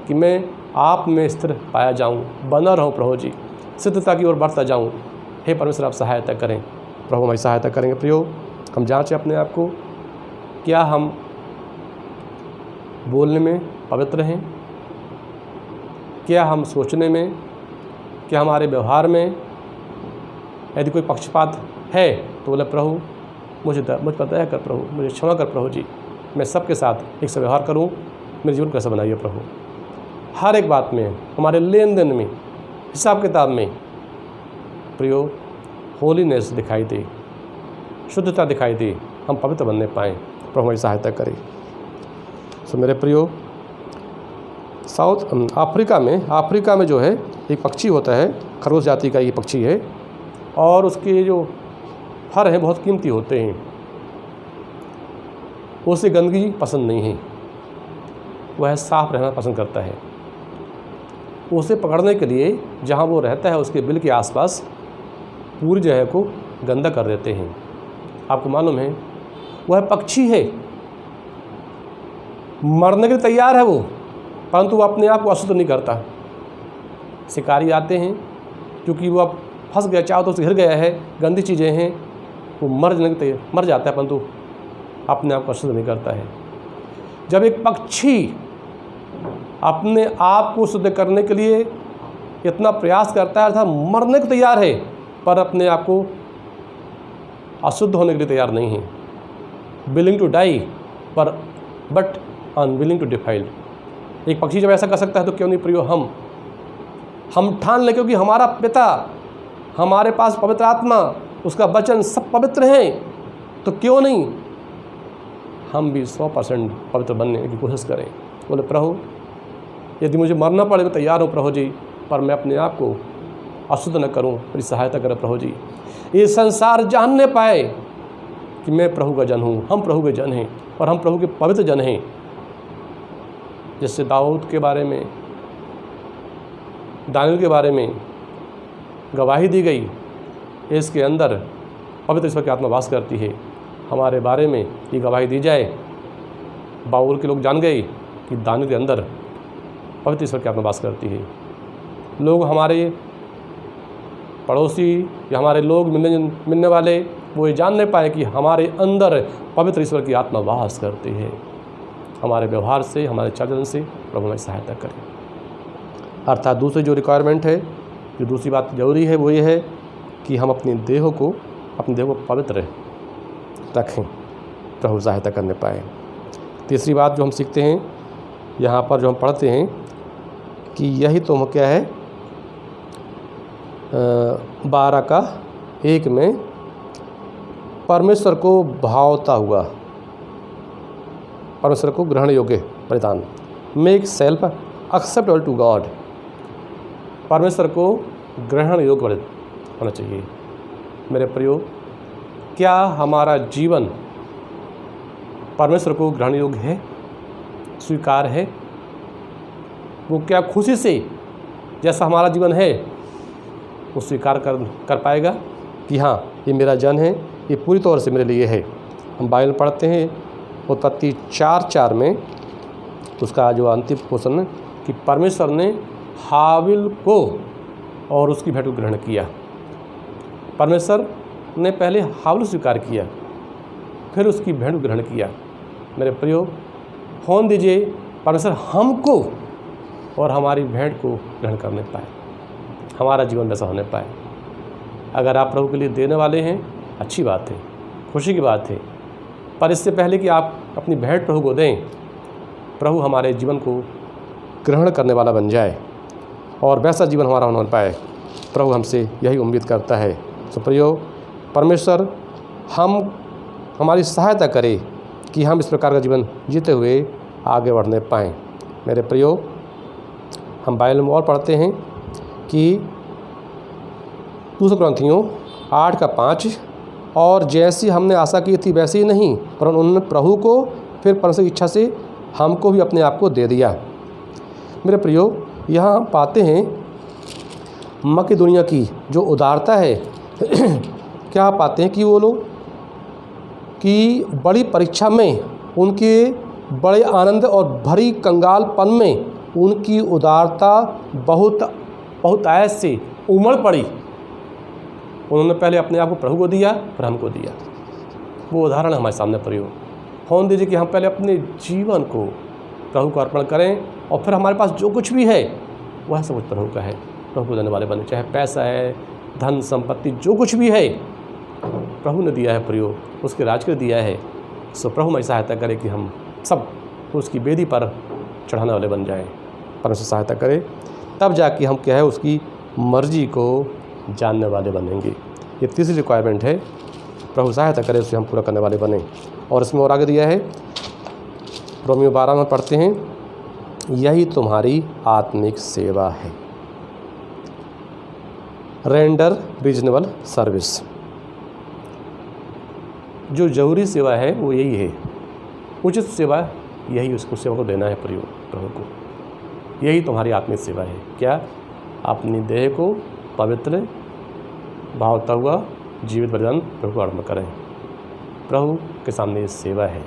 कि मैं आप में स्थिर पाया जाऊँ, बना रहूँ प्रभु जी, सिद्धता की ओर बढ़ता जाऊँ। हे परमेश्वर आप सहायता करें। प्रभु हमारी सहायता करेंगे। प्रियो, हम जांचें अपने आप को, क्या हम बोलने में पवित्र हैं? क्या हम सोचने में, क्या हमारे व्यवहार में यदि कोई पक्षपात है तो बोले प्रभु मुझ पर दया कर प्रभु, मुझे क्षमा कर प्रभु जी, मैं सबके साथ एक से व्यवहार करूं, मेरे जीवन को कैसा बनाइए प्रभु। हर एक बात में, हमारे लेन देन में, हिसाब किताब में प्रियो होलीनेस दिखाई दे, शुद्धता दिखाई दे, हम पवित्र बनने पाएँ। प्रभु हमारी सहायता करें। सो मेरे प्रियो, साउथ अफ्रीका में जो है एक पक्षी होता है, खरगोश जाति का ये पक्षी है, और उसके जो फर हैं बहुत कीमती होते हैं। उसे गंदगी पसंद नहीं है, वह साफ रहना पसंद करता है। उसे पकड़ने के लिए जहाँ वो रहता है उसके बिल के आसपास पूरी जगह को गंदा कर देते हैं। आपको मालूम है वह पक्षी है, मरने के लिए तैयार है वो, परंतु वो अपने आप को अशुद्ध नहीं करता। शिकारी आते हैं, क्योंकि वो अब फंस गया, चाहो तो उसे घिर गया है, गंदी चीज़ें हैं, वो मर जाता है, परंतु अपने आप को अशुद्ध नहीं करता है। जब एक पक्षी अपने आप को शुद्ध करने के लिए इतना प्रयास करता है, अर्थात मरने को तैयार है, पर अपने आप को अशुद्ध होने के लिए तैयार नहीं है, willing to die but unwilling to defiled. एक पक्षी जब ऐसा कर सकता है तो क्यों नहीं प्रियो हम ठान लें, क्योंकि हमारा पिता, हमारे पास पवित्र आत्मा, उसका वचन सब पवित्र हैं, तो क्यों नहीं हम भी 100% पवित्र बनने की कोशिश करें। बोले प्रभु यदि मुझे मरना पड़े मैं तैयार हूँ प्रभु जी, पर मैं अपने आप को अशुद्ध न करूँ, मेरी सहायता करें प्रभु जी। ये संसार जानने पाए कि मैं प्रभु का जन हूँ, हम प्रभु के जन हैं और हम प्रभु के पवित्र जन हैं। जैसे दाऊद के बारे में, दानियल के बारे में गवाही दी गई, इसके अंदर पवित्र ईश्वर की आत्मा वास करती है। हमारे बारे में ये गवाही दी जाए, बाउल के लोग जान गए कि दानियल के अंदर पवित्र ईश्वर की आत्मा वास करती है। लोग, हमारे पड़ोसी या हमारे लोग मिलने वाले, वो ये जान नहीं पाए कि हमारे अंदर पवित्र ईश्वर की आत्मा वास करती है। हमारे व्यवहार से, हमारे चलन से प्रभु हमारी सहायता करें। अर्थात दूसरी जो रिक्वायरमेंट है, जो दूसरी बात जरूरी है, वो ये है कि हम अपने देह को पवित्र रखें, प्रभु सहायता करने पाए। तीसरी बात जो हम सीखते हैं यहाँ पर, जो हम पढ़ते हैं कि यही तो क्या है, 12:1 में परमेश्वर को भावता हुआ, परमेश्वर को ग्रहण योग्य परिधान, make self acceptable to God. परमेश्वर को ग्रहण योग्य होना चाहिए। मेरे प्रियो, क्या हमारा जीवन परमेश्वर को ग्रहण योग्य है? स्वीकार है? वो क्या खुशी से जैसा हमारा जीवन है वो स्वीकार कर पाएगा कि हाँ ये मेरा जन है, ये पूरी तौर से मेरे लिए है? हम बाइबल पढ़ते हैं उत्पत्ति 4:4 में उसका जो अंतिम पोर्शन है कि परमेश्वर ने हाबिल को और उसकी भेंट को ग्रहण किया। परमेश्वर ने पहले हाबिल स्वीकार किया, फिर उसकी भेंट को ग्रहण किया। मेरे प्रियो, होने दीजिए परमेश्वर हमको और हमारी भेंट को ग्रहण करने पाए, हमारा जीवन वैसा होने पाए। अगर आप प्रभु के लिए देने वाले हैं, अच्छी बात है, खुशी की बात है, पर इससे पहले कि आप अपनी भेंट प्रभु को दें, प्रभु हमारे जीवन को ग्रहण करने वाला बन जाए और वैसा जीवन हमारा होने पाए। प्रभु हमसे यही उम्मीद करता है। तो प्रियो, परमेश्वर हमारी सहायता करे कि हम इस प्रकार का जीवन जीते हुए आगे बढ़ने पाएँ। मेरे प्रियो, हम बाइबल में और पढ़ते हैं कि 2 कुरिन्थियों 8:5 और जैसी हमने आशा की थी वैसी ही नहीं, पर उन्होंने प्रभु को फिर परमेश्वर की इच्छा से हमको भी अपने आप को दे दिया। मेरे प्रियो, यहाँ हम पाते हैं मकिदुनिया की जो उदारता है क्या पाते हैं कि वो लोग कि बड़ी परीक्षा में, उनके बड़े आनंद और भरी कंगालपन में उनकी उदारता बहुत ऐसे उमड़ पड़ी। उन्होंने पहले अपने आप को प्रभु को दिया, फिर हमको दिया। वो उदाहरण हमारे सामने प्रयोग होने दीजिए कि हम पहले अपने जीवन को प्रभु को अर्पण करें और फिर हमारे पास जो कुछ भी है वह सब कुछ प्रभु का है, प्रभु को देने वाले बने। चाहे पैसा है, धन संपत्ति, जो कुछ भी है प्रभु ने दिया है, प्रयोग उसके राज के दिया है। सो प्रभु हमारी सहायता करे कि हम सब उसकी वेदी पर चढ़ाने वाले बन जाएं। परमेश्वर सहायता करे, तब जाके हम क्या है उसकी मर्जी को जानने वाले बनेंगे। ये तीसरी रिक्वायरमेंट है, प्रभु सहायता करे उसे हम पूरा करने वाले बने। और इसमें और आगे दिया है, रोमियो 12 में पढ़ते हैं, यही तुम्हारी आत्मिक सेवा है, रेंडर रीजनेबल सर्विस। जो जरूरी सेवा है वो यही है, उचित सेवा यही, उसको सेवा को देना है प्रभु को। यही तुम्हारी आत्मिक सेवा है। क्या? अपनी देह को पवित्र भावता हुआ जीवित बलिदान प्रभु को अर्पण करें। प्रभु के सामने ये सेवा है।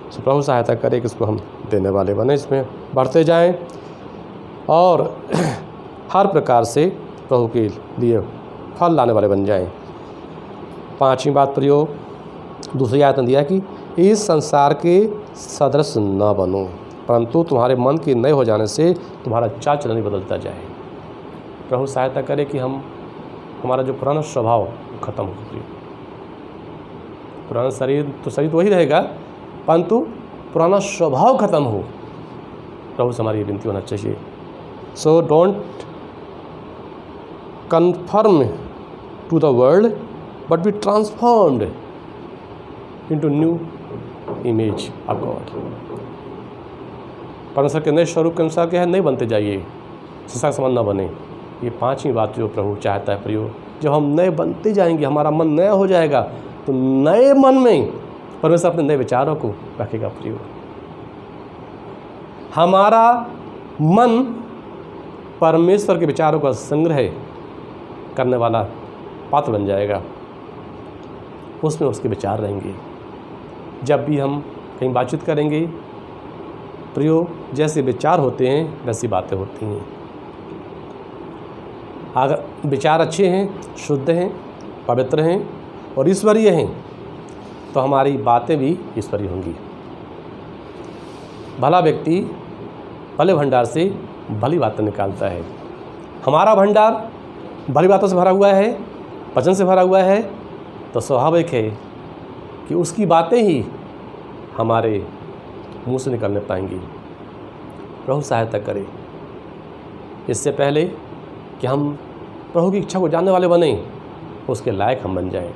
तो प्रभु सहायता करे कि इसको हम देने वाले बने, इसमें बढ़ते जाएं और हर प्रकार से प्रभु के लिए फल लाने वाले बन जाएं। 5वीं बात प्रयोग, दूसरी आयत ने दिया कि इस संसार के सदृश न बनो, परंतु तुम्हारे मन के नए हो जाने से तुम्हारा चाल चलन बदलता जाए। प्रभु सहायता करे कि हमारा जो पुराना स्वभाव खत्म हो। पुराना शरीर तो वही रहेगा, परंतु पुराना स्वभाव खत्म हो। प्रभु से हमारी विनती होना चाहिए। So don't confirm to the world but be transformed into new image of God. परमेश्वर के नए स्वरूप के अनुसार क्या है, नहीं बनते जाइए, संसार समान न बने। ये 5वीं बात जो प्रभु चाहता है प्रयोग, जब हम नए बनते जाएंगे, हमारा मन नया हो जाएगा, तो नए मन में परमेश्वर अपने नए विचारों को रखेगा प्रयोग। हमारा मन परमेश्वर के विचारों का संग्रह करने वाला पात्र बन जाएगा, उसमें उसके विचार रहेंगे। जब भी हम कहीं बातचीत करेंगे प्रयोग, जैसे विचार होते हैं वैसी बातें होती हैं। अगर विचार अच्छे हैं, शुद्ध हैं, पवित्र हैं और ईश्वरीय हैं, तो हमारी बातें भी ईश्वरीय होंगी। भला व्यक्ति भले भंडार से भली बातें निकालता है। हमारा भंडार भली बातों से भरा हुआ है, वचन से भरा हुआ है, तो स्वाभाविक है कि उसकी बातें ही हमारे मुंह से निकलने पाएंगी। प्रभु सहायता करे, इससे पहले कि हम प्रभु की इच्छा को जानने वाले बने, उसके लायक हम बन जाएं।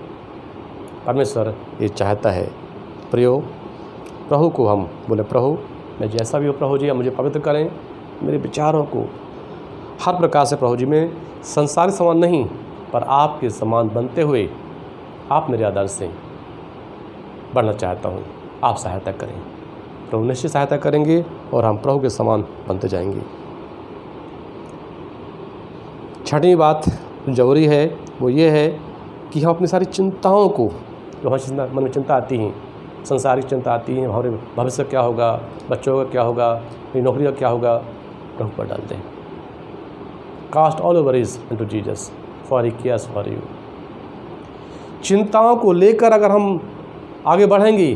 परमेश्वर ये चाहता है प्रभु को हम बोले, प्रभु मैं जैसा भी हो प्रभु जी, मुझे पवित्र करें, मेरे विचारों को हर प्रकार से प्रभु जी में संसार समान नहीं पर आपके समान बनते हुए आप मेरे आदर्श से बढ़ना चाहता हूँ, आप सहायता करें। प्रभु निश्चित सहायता करेंगे और हम प्रभु के समान बनते जाएंगे। छठवीं बात जो जरूरी है वो ये है कि हम अपनी सारी चिंताओं को, जो हमारे मन में चिंता आती हैं, संसारिक चिंता आती है, हमारे भविष्य क्या होगा, बच्चों का क्या होगा, मेरी नौकरी का क्या होगा, प्रभु पर डालते हैं। Cast all worries into Jesus for he cares for you. चिंताओं को लेकर अगर हम आगे बढ़ेंगे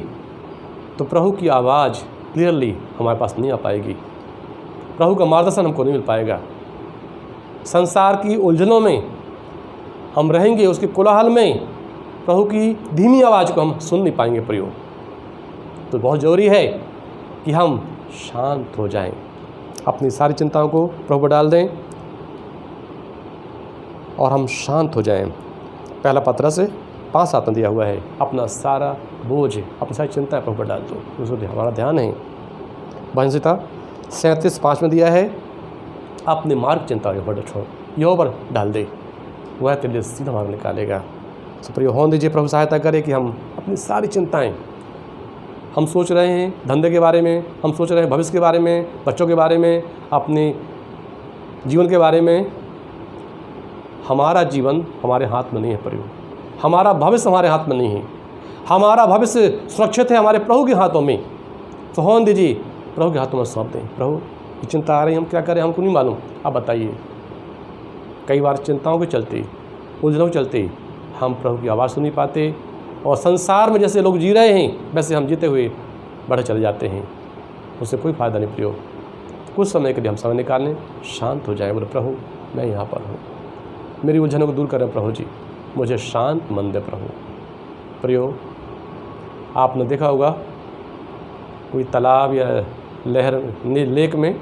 तो प्रभु की आवाज़ क्लियरली हमारे पास नहीं आ पाएगी, प्रभु का मार्गदर्शन हमको नहीं मिल पाएगा। संसार की उलझनों में हम रहेंगे, उसके कोलाहल में प्रभु की धीमी आवाज़ को हम सुन नहीं पाएंगे प्रियो। तो बहुत ज़रूरी है कि हम शांत हो जाएं, अपनी सारी चिंताओं को प्रभु पर डाल दें और हम शांत हो जाएं। पहला पत्रस 5:7 में दिया हुआ है, अपना सारा बोझ, अपनी सारी चिंताएं प्रभु पर डाल दो, उसको हमारा ध्यान है। भजन संहिता 37:5 में दिया है, अपने मार्ग चिंता पर छोड़, यहोवा पर डाल दे, वह तेरे लिए सीधा मार्ग निकालेगा। तो प्रिय होने दीजिए, प्रभु सहायता करे कि हम अपनी सारी चिंताएं, हम सोच रहे हैं धंधे के बारे में, हम सोच रहे हैं भविष्य के बारे में, बच्चों के बारे में, अपने जीवन के बारे में। हमारा जीवन हमारे हाथ में नहीं है प्रियो, हमारा भविष्य हमारे हाथ में नहीं है, हमारा भविष्य सुरक्षित है हमारे प्रभु के हाथों में। तो होने दीजिए, प्रभु के हाथों में सौंप दें। प्रभु की चिंता आ रही, हम क्या करें, हमको नहीं मालूम, आप बताइए। कई बार चिंताओं के चलते, उलझनों के चलते हम प्रभु की आवाज़ सुन नहीं पाते और संसार में जैसे लोग जी रहे हैं वैसे हम जीते हुए बढ़े चले जाते हैं। उससे कोई फ़ायदा नहीं प्रियो। कुछ समय के लिए हम समय निकालें, शांत हो जाए, बोले प्रभु मैं यहाँ पर हूँ, मेरी उलझनों को दूर करें प्रभु जी, मुझे शांत मन दे प्रभु। प्रियो, आपने देखा होगा कोई तालाब या लहर लेक में,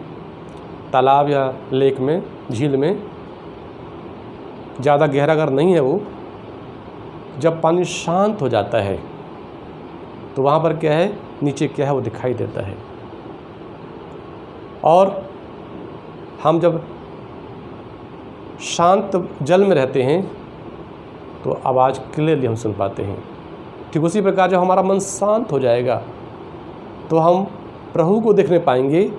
तालाब या लेक में, झील में ज़्यादा गहरा अगर नहीं है वो, जब पानी शांत हो जाता है तो वहाँ पर क्या है, नीचे क्या है वो दिखाई देता है। और हम जब शांत जल में रहते हैं तो आवाज़ क्लियरली हम सुन पाते हैं। ठीक उसी प्रकार जब हमारा मन शांत हो जाएगा तो हम प्रभु को देखने पाएंगे,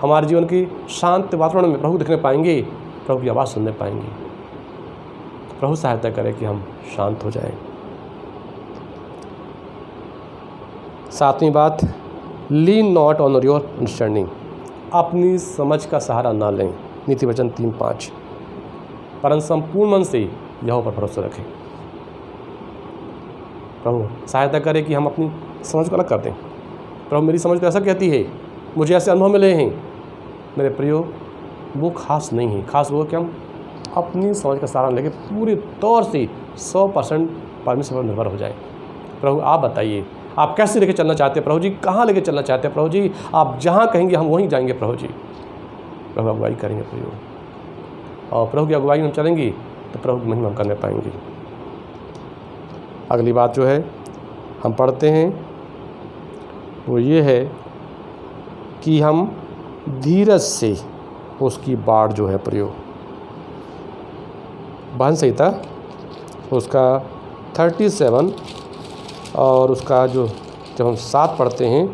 हमारे जीवन की शांत वातावरण में प्रभु देखने पाएंगे, प्रभु की आवाज़ सुनने पाएंगे। प्रभु सहायता करे कि हम शांत हो जाएं। सातवीं बात, लीन नॉट ऑन योर अंडरस्टैंडिंग, अपनी समझ का सहारा ना लें। नीति वचन 3:5, परंतु संपूर्ण मन से यहोवा पर भरोसा रखें। प्रभु सहायता करे कि हम अपनी समझ को अलग कर दें। प्रभु मेरी समझ तो ऐसा कहती है, मुझे ऐसे अनुभव मिले हैं, मेरे प्रियो वो खास नहीं है। खास वो कि हम अपनी समझ का सहारा लेके पूरी तौर से 100% परमेश्वर पर निर्भर हो जाए। प्रभु आप बताइए, आप कैसे लेके चलना चाहते हैं प्रभु जी, कहाँ लेके चलना चाहते हैं प्रभु जी, आप जहाँ कहेंगे हम वहीं जाएंगे प्रभु जी। प्रभु अगुवाई करेंगे प्रभु, और प्रभु की अगुवाई में हम चलेंगे तो प्रभु की महिमा हम करने पाएंगे। अगली बात जो है हम पढ़ते हैं वो ये है कि हम धीरज से उसकी बाढ़ जो है प्रयोग, भजन संहिता उसका 37 और उसका जो जब हम 7 पढ़ते हैं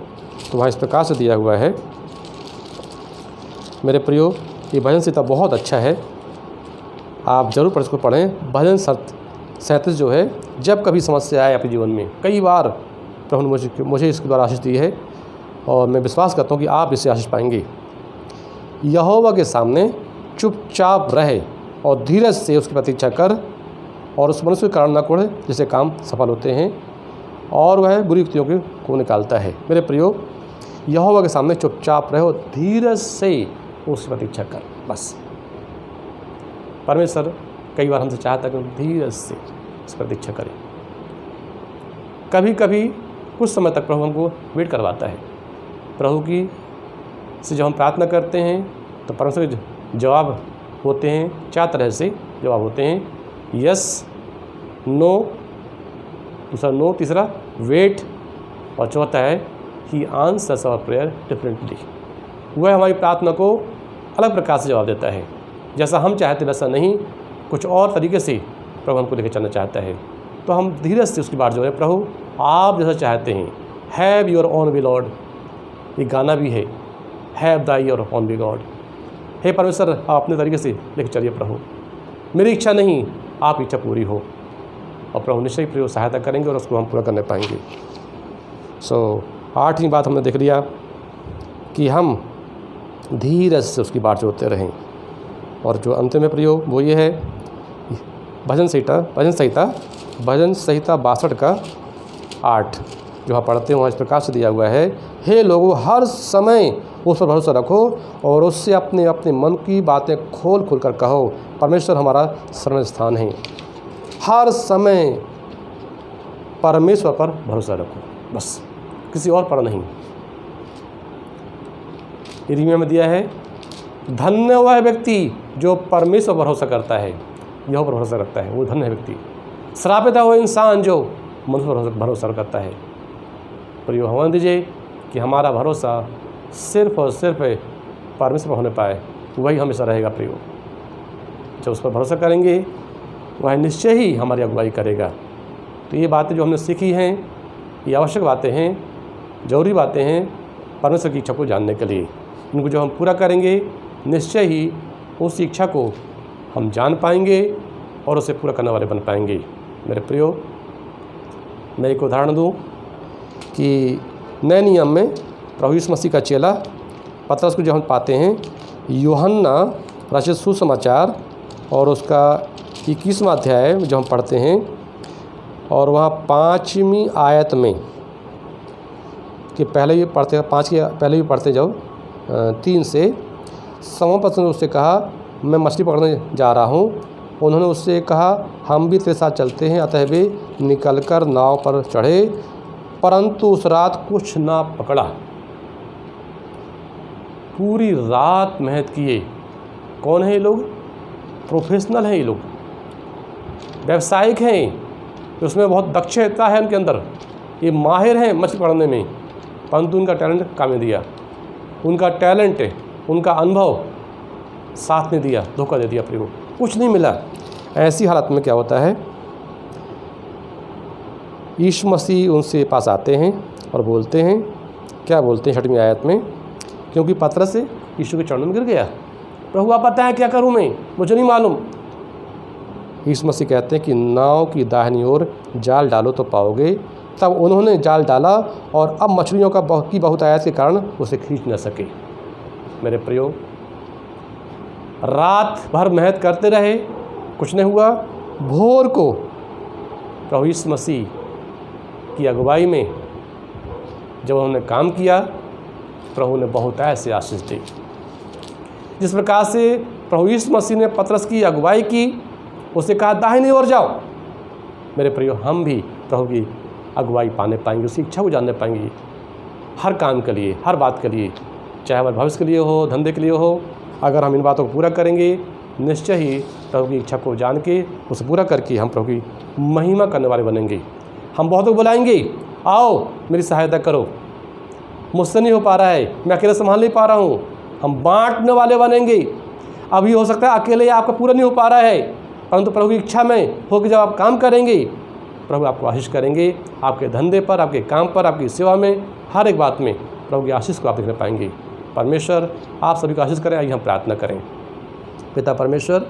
तो वहाँ इस प्रकार से दिया हुआ है। मेरे प्रियो, ये भजन संहिता बहुत अच्छा है, आप ज़रूर इसको पढ़ें। भजन 37 जो है, जब कभी समस्या आए अपने जीवन में, कई बार प्रभु ने मुझे इसके द्वारा आशीष दी है और मैं विश्वास करता हूँ कि आप इससे आशीष पाएंगे। यहोवा के सामने चुपचाप रहे और धीरज से उसकी प्रतीक्षा कर, और उस मनुष्य के कारण न कोढ़े जिससे काम सफल होते हैं, और वह बुरी युक्तियों को निकालता है। मेरे प्रियो, यहोवा के सामने चुपचाप रहे और धीरज से उसकी प्रतीक्षा कर, बस। परमेश्वर कई बार हमसे चाहता है कि हम धीरज से उस प्रतीक्षा करें। कभी कभी कुछ समय तक प्रभु हमको वेट करवाता है। प्रभु की से जब हम प्रार्थना करते हैं तो परमेश्वर के जवाब होते हैं 4 तरह से जवाब होते हैं, यस, नो, दूसरा नो, तीसरा वेट, और चौथा है ही आंसर्स आवर प्रेयर डिफरेंटली। वह हमारी प्रार्थना को अलग प्रकार से जवाब देता है, जैसा हम चाहते वैसा नहीं, कुछ और तरीके से प्रभु हमको लेकर चलना चाहता है। तो हम धीरज से उसकी बात जो है, प्रभु आप जैसा चाहते हैं have your own way Lord, ये गाना भी है, have thy your own way God. हे परमेश्वर, आप अपने तरीके से लेकर चलिए प्रभु, मेरी इच्छा नहीं, आप इच्छा पूरी हो। और प्रभु निश्चय प्रभु सहायता करेंगे और उसको हम पूरा करने पाएंगे। सो 8वीं बात हमने देख लिया कि हम धीरज से उसकी बात जोड़ते रहें। और जो अंतिम में प्रयोग वो ये है, भजन संहिता 62 का 8 जो आप पढ़ते हैं वहाँ इस प्रकार से दिया हुआ है, हे लोगों, हर समय उस पर भरोसा रखो और उससे अपने अपने मन की बातें खोल खोल कर कहो। परमेश्वर हमारा शरण स्थान है। हर समय परमेश्वर पर भरोसा रखो, बस किसी और पर नहीं। यिर्मयाह में दिया है, धन्य वह व्यक्ति जो परमेश्वर पर भरोसा करता है, यहोवा पर भरोसा रखता है, वो धन्य है व्यक्ति। श्रापित है वो इंसान जो मनुष्य पर भरोसा करता है। प्रियो, हमें दीजिए कि हमारा भरोसा सिर्फ और सिर्फ परमेश्वर पर होने पाए, वही हमेशा रहेगा। प्रियो, जब उस पर भरोसा करेंगे वह निश्चय ही हमारी अगुवाई करेगा। तो ये बातें जो हमने सीखी हैं, ये आवश्यक बातें हैं, जरूरी बातें हैं परमेश्वर की इच्छा को जानने के लिए। इनको जो हम पूरा करेंगे, निश्चय ही उस इच्छा को हम जान पाएंगे और उसे पूरा करने वाले बन पाएंगे। मेरे प्रियो, मैं एक उदाहरण दूं कि नए नियम में प्रभु यीशु मसीह का चेला पतरस को जब हम पाते हैं, यूहन्ना रचित सुसमाचार और उसका 21वां अध्याय जो हम पढ़ते हैं, और वहाँ 5वीं आयत में कि पहले भी पढ़ते 5 के पहले भी पढ़ते जाओ 3 से, समौन पतरस ने उससे कहा, मैं मछली पकड़ने जा रहा हूँ। उन्होंने उससे कहा, हम भी तेरे साथ चलते हैं। अतः वे निकलकर नाव पर चढ़े, परंतु उस रात कुछ ना पकड़ा। पूरी रात मेहनत किए। कौन है ये लोग? प्रोफेशनल हैं ये लोग, व्यावसायिक हैं, उसमें बहुत दक्षता है उनके अंदर, ये माहिर हैं मछली पकड़ने में, परंतु उनका टैलेंट काम नहीं दिया। उनका टैलेंट, उनका अनुभव साथ नहीं दिया, धोखा दे दिया प्रभु, कुछ नहीं मिला। ऐसी हालत में क्या होता है, यीशु मसीह उनसे पास आते हैं और बोलते हैं, क्या बोलते हैं 6वीं आयत में, क्योंकि पतरस यीशु के चरणों में गिर गया, प्रभु आप बताएं क्या करूं मैं, मुझे नहीं मालूम। यीशु मसीह कहते हैं कि नाव की दाहिनी ओर जाल डालो तो पाओगे। तब उन्होंने जाल डाला और अब मछलियों की बहुतायत के कारण उसे खींच न सके। मेरे प्रियो, रात भर मेहनत करते रहे, कुछ नहीं हुआ। भोर को प्रभु यीशु मसीह की अगुवाई में जब उन्होंने काम किया, प्रभु ने बहुतायत से आशीष दी। जिस प्रकार से प्रभु यीशु मसीह ने पतरस की अगुवाई की, उसे कहा दाहिनी ओर जाओ। मेरे प्रियो, हम भी प्रभु की अगुवाई पाने पाएंगे, उसकी इच्छा को जानने पाएंगे हर काम के लिए, हर बात के लिए, चाहे हमारे भविष्य के लिए हो, धंधे के लिए हो। अगर हम इन बातों को पूरा करेंगे, निश्चय ही प्रभु की इच्छा को जान के उसे पूरा करके हम प्रभु की महिमा करने वाले बनेंगे। हम बहुतों को बुलाएंगे, आओ मेरी सहायता करो, मुझसे नहीं हो पा रहा है, मैं अकेले संभाल नहीं पा रहा हूँ। हम बांटने वाले बनेंगे। अभी हो सकता है अकेले आपका पूरा नहीं हो पा रहा है, परंतु प्रभु की इच्छा में होकर जब आप काम करेंगे, प्रभु आपको आशीष करेंगे। आपके धंधे पर, आपके काम पर, आपकी सेवा में, हर एक बात में प्रभु की आशीष को आप देखने पाएंगे। परमेश्वर आप सभी को आशीष करें। आइए हम प्रार्थना करें। पिता परमेश्वर,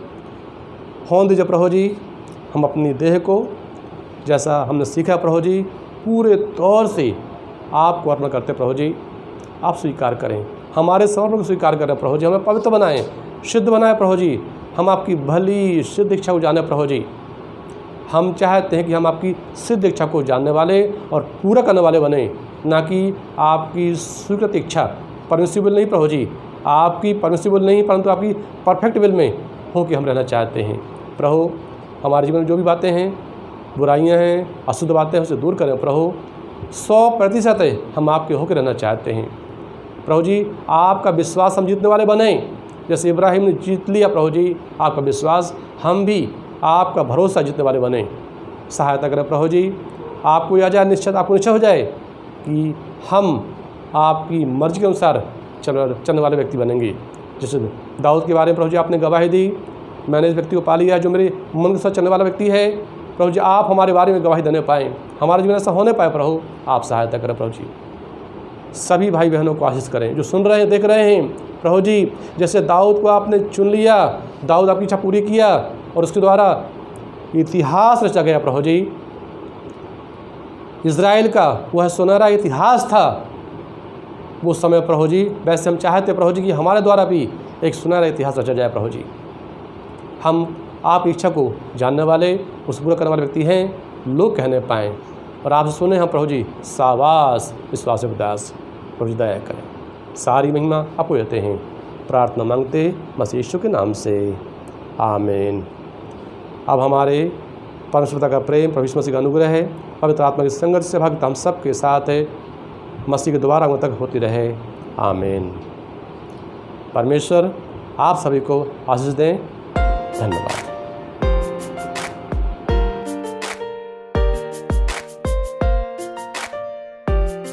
हों दीजिए प्रभु जी, हम अपनी देह को जैसा हमने सीखा प्रभु जी, पूरे तौर से आपको अर्पण करते प्रभु जी। आप स्वीकार करें, हमारे समर्पण को स्वीकार करें प्रभु जी। हमें पवित्र बनाएं, शुद्ध बनाएं प्रभु जी। हम आपकी भली सिद्ध इच्छा को जाने प्रभु जी। हम चाहते हैं कि हम आपकी सिद्ध इच्छा को जानने वाले और पूरा करने वाले बने, ना कि आपकी स्वीकृत इच्छा, परमिसिबल विल नहीं प्रभु जी, आपकी परमिसिबल विल नहीं, परंतु आपकी परफेक्ट विल में हो के हम रहना चाहते हैं प्रभु। हमारे जीवन में जो भी बातें हैं, बुराइयां हैं, अशुद्ध बातें हैं, उसे दूर करें प्रभु। 100% हम आपके होकर रहना चाहते हैं प्रभु जी। आपका विश्वास हम जीतने वाले बने, जैसे इब्राहिम ने जीत लिया प्रभु जी आपका विश्वास, हम भी आपका भरोसा जीतने वाले बने। सहायता करें प्रभु जी। आपको यह जाए निश्चित, आपको निश्चय हो जाए कि हम आपकी मर्जी के अनुसार चलने वाले व्यक्ति बनेंगे। जैसे दाऊद के बारे में प्रभु जी आपने गवाही दी, मैंने इस व्यक्ति को पा लिया जो मेरे मन के साथ चलने वाला व्यक्ति है। प्रभु जी आप हमारे बारे में गवाही देने पाएँ, हमारे जीवन ऐसा होने पाए प्रभु, आप सहायता करें प्रभु जी। सभी भाई बहनों को आशीष करें जो सुन रहे हैं, देख रहे हैं प्रभु जी। जैसे दाऊद को आपने चुन लिया, दाऊद आपकी इच्छा पूरी किया और उसके द्वारा इतिहास रचा गया प्रभु जी। इज़राइल का वह सुनहरा इतिहास था वो समय प्रभु जी। वैसे हम चाहते प्रभु जी कि हमारे द्वारा भी एक सुनहरा इतिहास रचा जाए प्रभु जी। हम आप इच्छा को जानने वाले, उस पूरा करने वाले व्यक्ति हैं, लोग कहने पाएँ और आपसे सुने हम प्रभु जी। शाबाश विश्वास दास, प्रभु जी दया करें। सारी महिमा आपको देते हैं, प्रार्थना मांगते मसीह यीशु के नाम से, आमीन। अब हमारे परमेश्वर का प्रेम, प्रभु यीशु मसीह का अनुग्रह है, पवित्र आत्मा की संगत से भक्त हम सब के साथ है, मसीह के द्वारा हम तक होती रहे, आमीन। परमेश्वर आप सभी को आशीष दें। धन्यवाद।